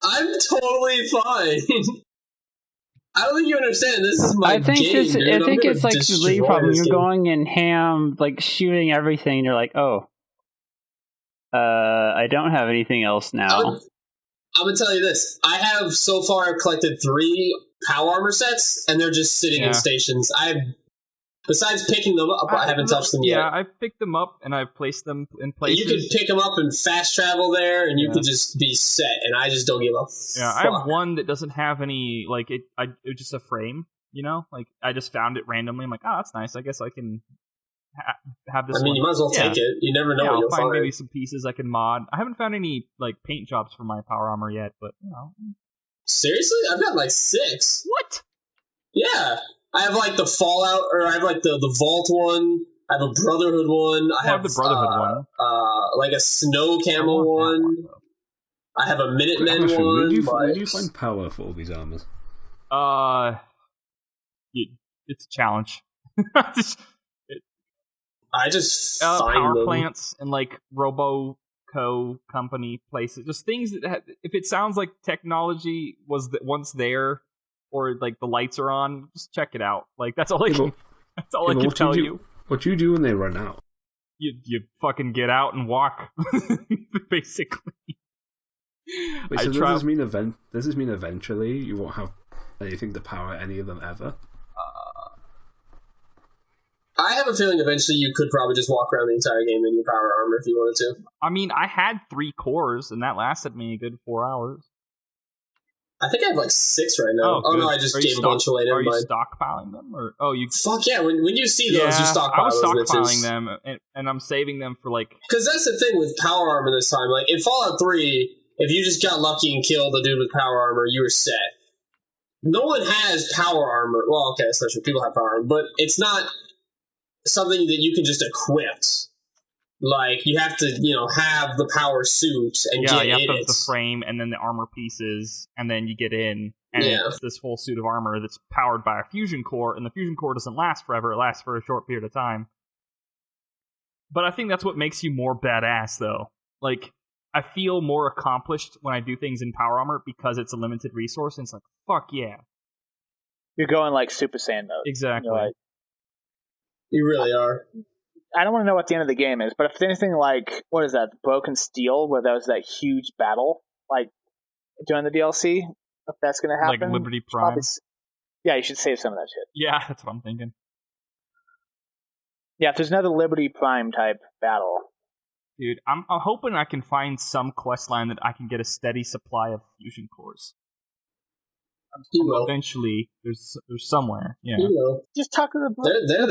I'm totally fine. I don't think you understand. This is my game, dude. I think it's the league problem. You're going in ham, shooting everything, and you're I don't have anything else now. I'm going to tell you this. I have so far collected 3 power armor sets, and they're just sitting in stations. Besides picking them up, I haven't touched them yet. Yeah, I've picked them up, and I've placed them in places. You can pick them up and fast travel there, and you can just be set, and I just don't give a fuck. Yeah, I have one that doesn't have any, it's just a frame, I just found it randomly. I'm like, oh, that's nice. I guess I can have this one. You might as well take it. You never know what you'll find. Maybe some pieces I can mod. I haven't found any, paint jobs for my power armor yet, but, Seriously? I've got, 6. What? Yeah. I have the Fallout, or I have the Vault one. I have a Brotherhood one. I have the Brotherhood one. A Snow Camel one. I have a Minutemen one. Where do you find power for all these armors? It's a challenge. I just find power them. plants and RoboCo company places. Just things that if it sounds like technology was once there, or the lights are on, just check it out. That's all I can. That's all I can tell you. What do you do when they run out? You fucking get out and walk, basically. Wait, so does this mean eventually you won't have anything to power any of them ever? I have a feeling eventually you could probably just walk around the entire game in your power armor if you wanted to. I mean, I had 3 cores, and that lasted me a good 4 hours. I think I have 6 right now. Oh no, I just gave a bunch away. Never mind. Are you stockpiling them, or you? Fuck yeah! When you see those, you stockpile. I was stockpiling them, and I'm saving them for Because that's the thing with power armor this time. In Fallout 3, if you just got lucky and killed the dude with power armor, you were set. no one has power armor. Well, okay, that's not true. People have power armor, but it's not something that you can just equip. Like, you have to, have the power suit and get in it. Yeah, you have the frame and then the armor pieces, and then you get in, and it's this full suit of armor that's powered by a fusion core, and the fusion core doesn't last forever. It lasts for a short period of time. But I think that's what makes you more badass, though. Like, I feel more accomplished when I do things in power armor because it's a limited resource, and it's like, fuck yeah. You're going like Super Saiyan mode. Exactly. You really are. I don't want to know what the end of the game is, but if it's anything like, what is that, Broken Steel, where there was that huge battle, like, during the DLC, if that's going to happen. Like Liberty Prime? Yeah, you should save some of that shit. Yeah, that's what I'm thinking. Yeah, if there's another Liberty Prime type battle. Dude, I'm hoping I can find some quest line that I can get a steady supply of fusion cores. Eventually, there's somewhere. Yeah. Just talk to the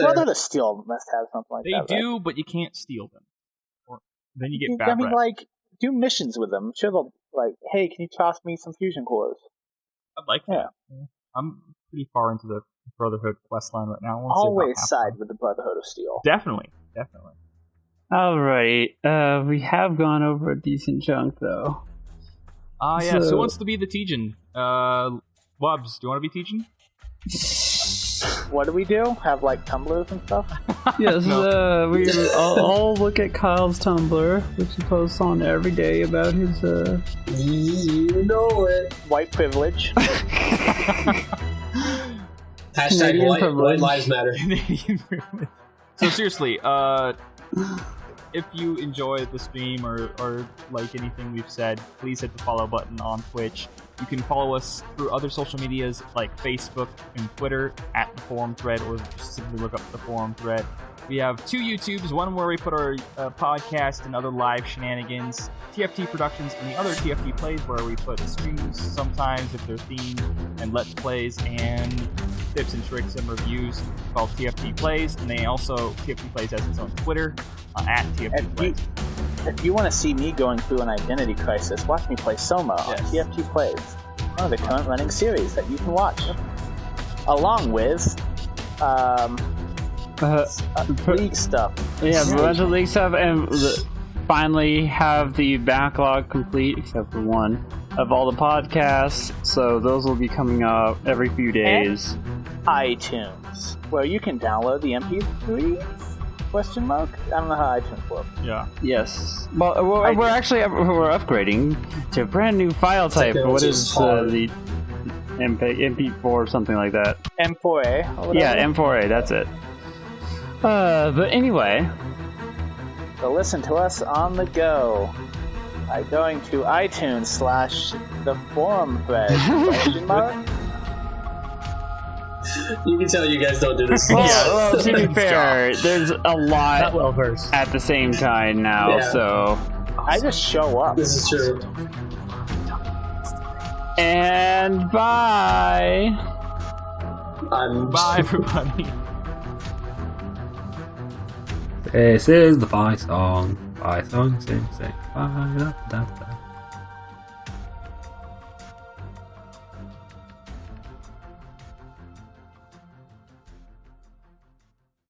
brother to steal must have something like that. They do, but you can't steal them. Or then you get bad. I mean, like, do missions with them. Sure, they'll like, hey, can you toss me some fusion cores? I'd like that. Yeah. I'm pretty far into the Brotherhood quest line right now. Always side with the Brotherhood of Steel. Definitely. All right, we have gone over a decent chunk though. Yeah. So who wants to be the Tejan? Wubs, do you want to be teaching? What do we do? Have like Tumblrs and stuff? Yes, we all look at Kyle's Tumblr, which he posts on every day about his You know it. White privilege. Hashtag white lives matter. So seriously, if you enjoy the stream or like anything we've said, please hit the follow button on Twitch. You can follow us through other social medias like Facebook and Twitter at the forum thread, or just simply look up the forum thread. We have 2 YouTubes, one where we put our podcast and other live shenanigans, TFT Productions, and the other TFT Plays, where we put streams sometimes if they're themed, and Let's Plays, and tips and tricks and reviews called TFT Plays. And they also, TFT Plays has its own Twitter, at TFT Plays. If you want to see me going through an identity crisis, watch me play Soma on TFT Plays, one of the current running series that you can watch, along with league stuff. Yeah, a bunch of league stuff, and finally have the backlog complete, except for one, of all the podcasts. So those will be coming up every few days. And iTunes, where you can download the MP3. Question mark? I don't know how iTunes works. Yeah. Yes. Well, we're upgrading to a brand new file type. What is the MP4 or something like that? M4A. Yeah, M4A. That's it. But anyway. So listen to us on the go by going to iTunes / the forum thread. Question mark? You can tell you guys don't do this. Well, to be fair, there's a lot at the same time now, so... I just show up. This is true. And bye! Bye, everybody. This is the bye song. Bye song, sing, sing. Bye, da, da, da.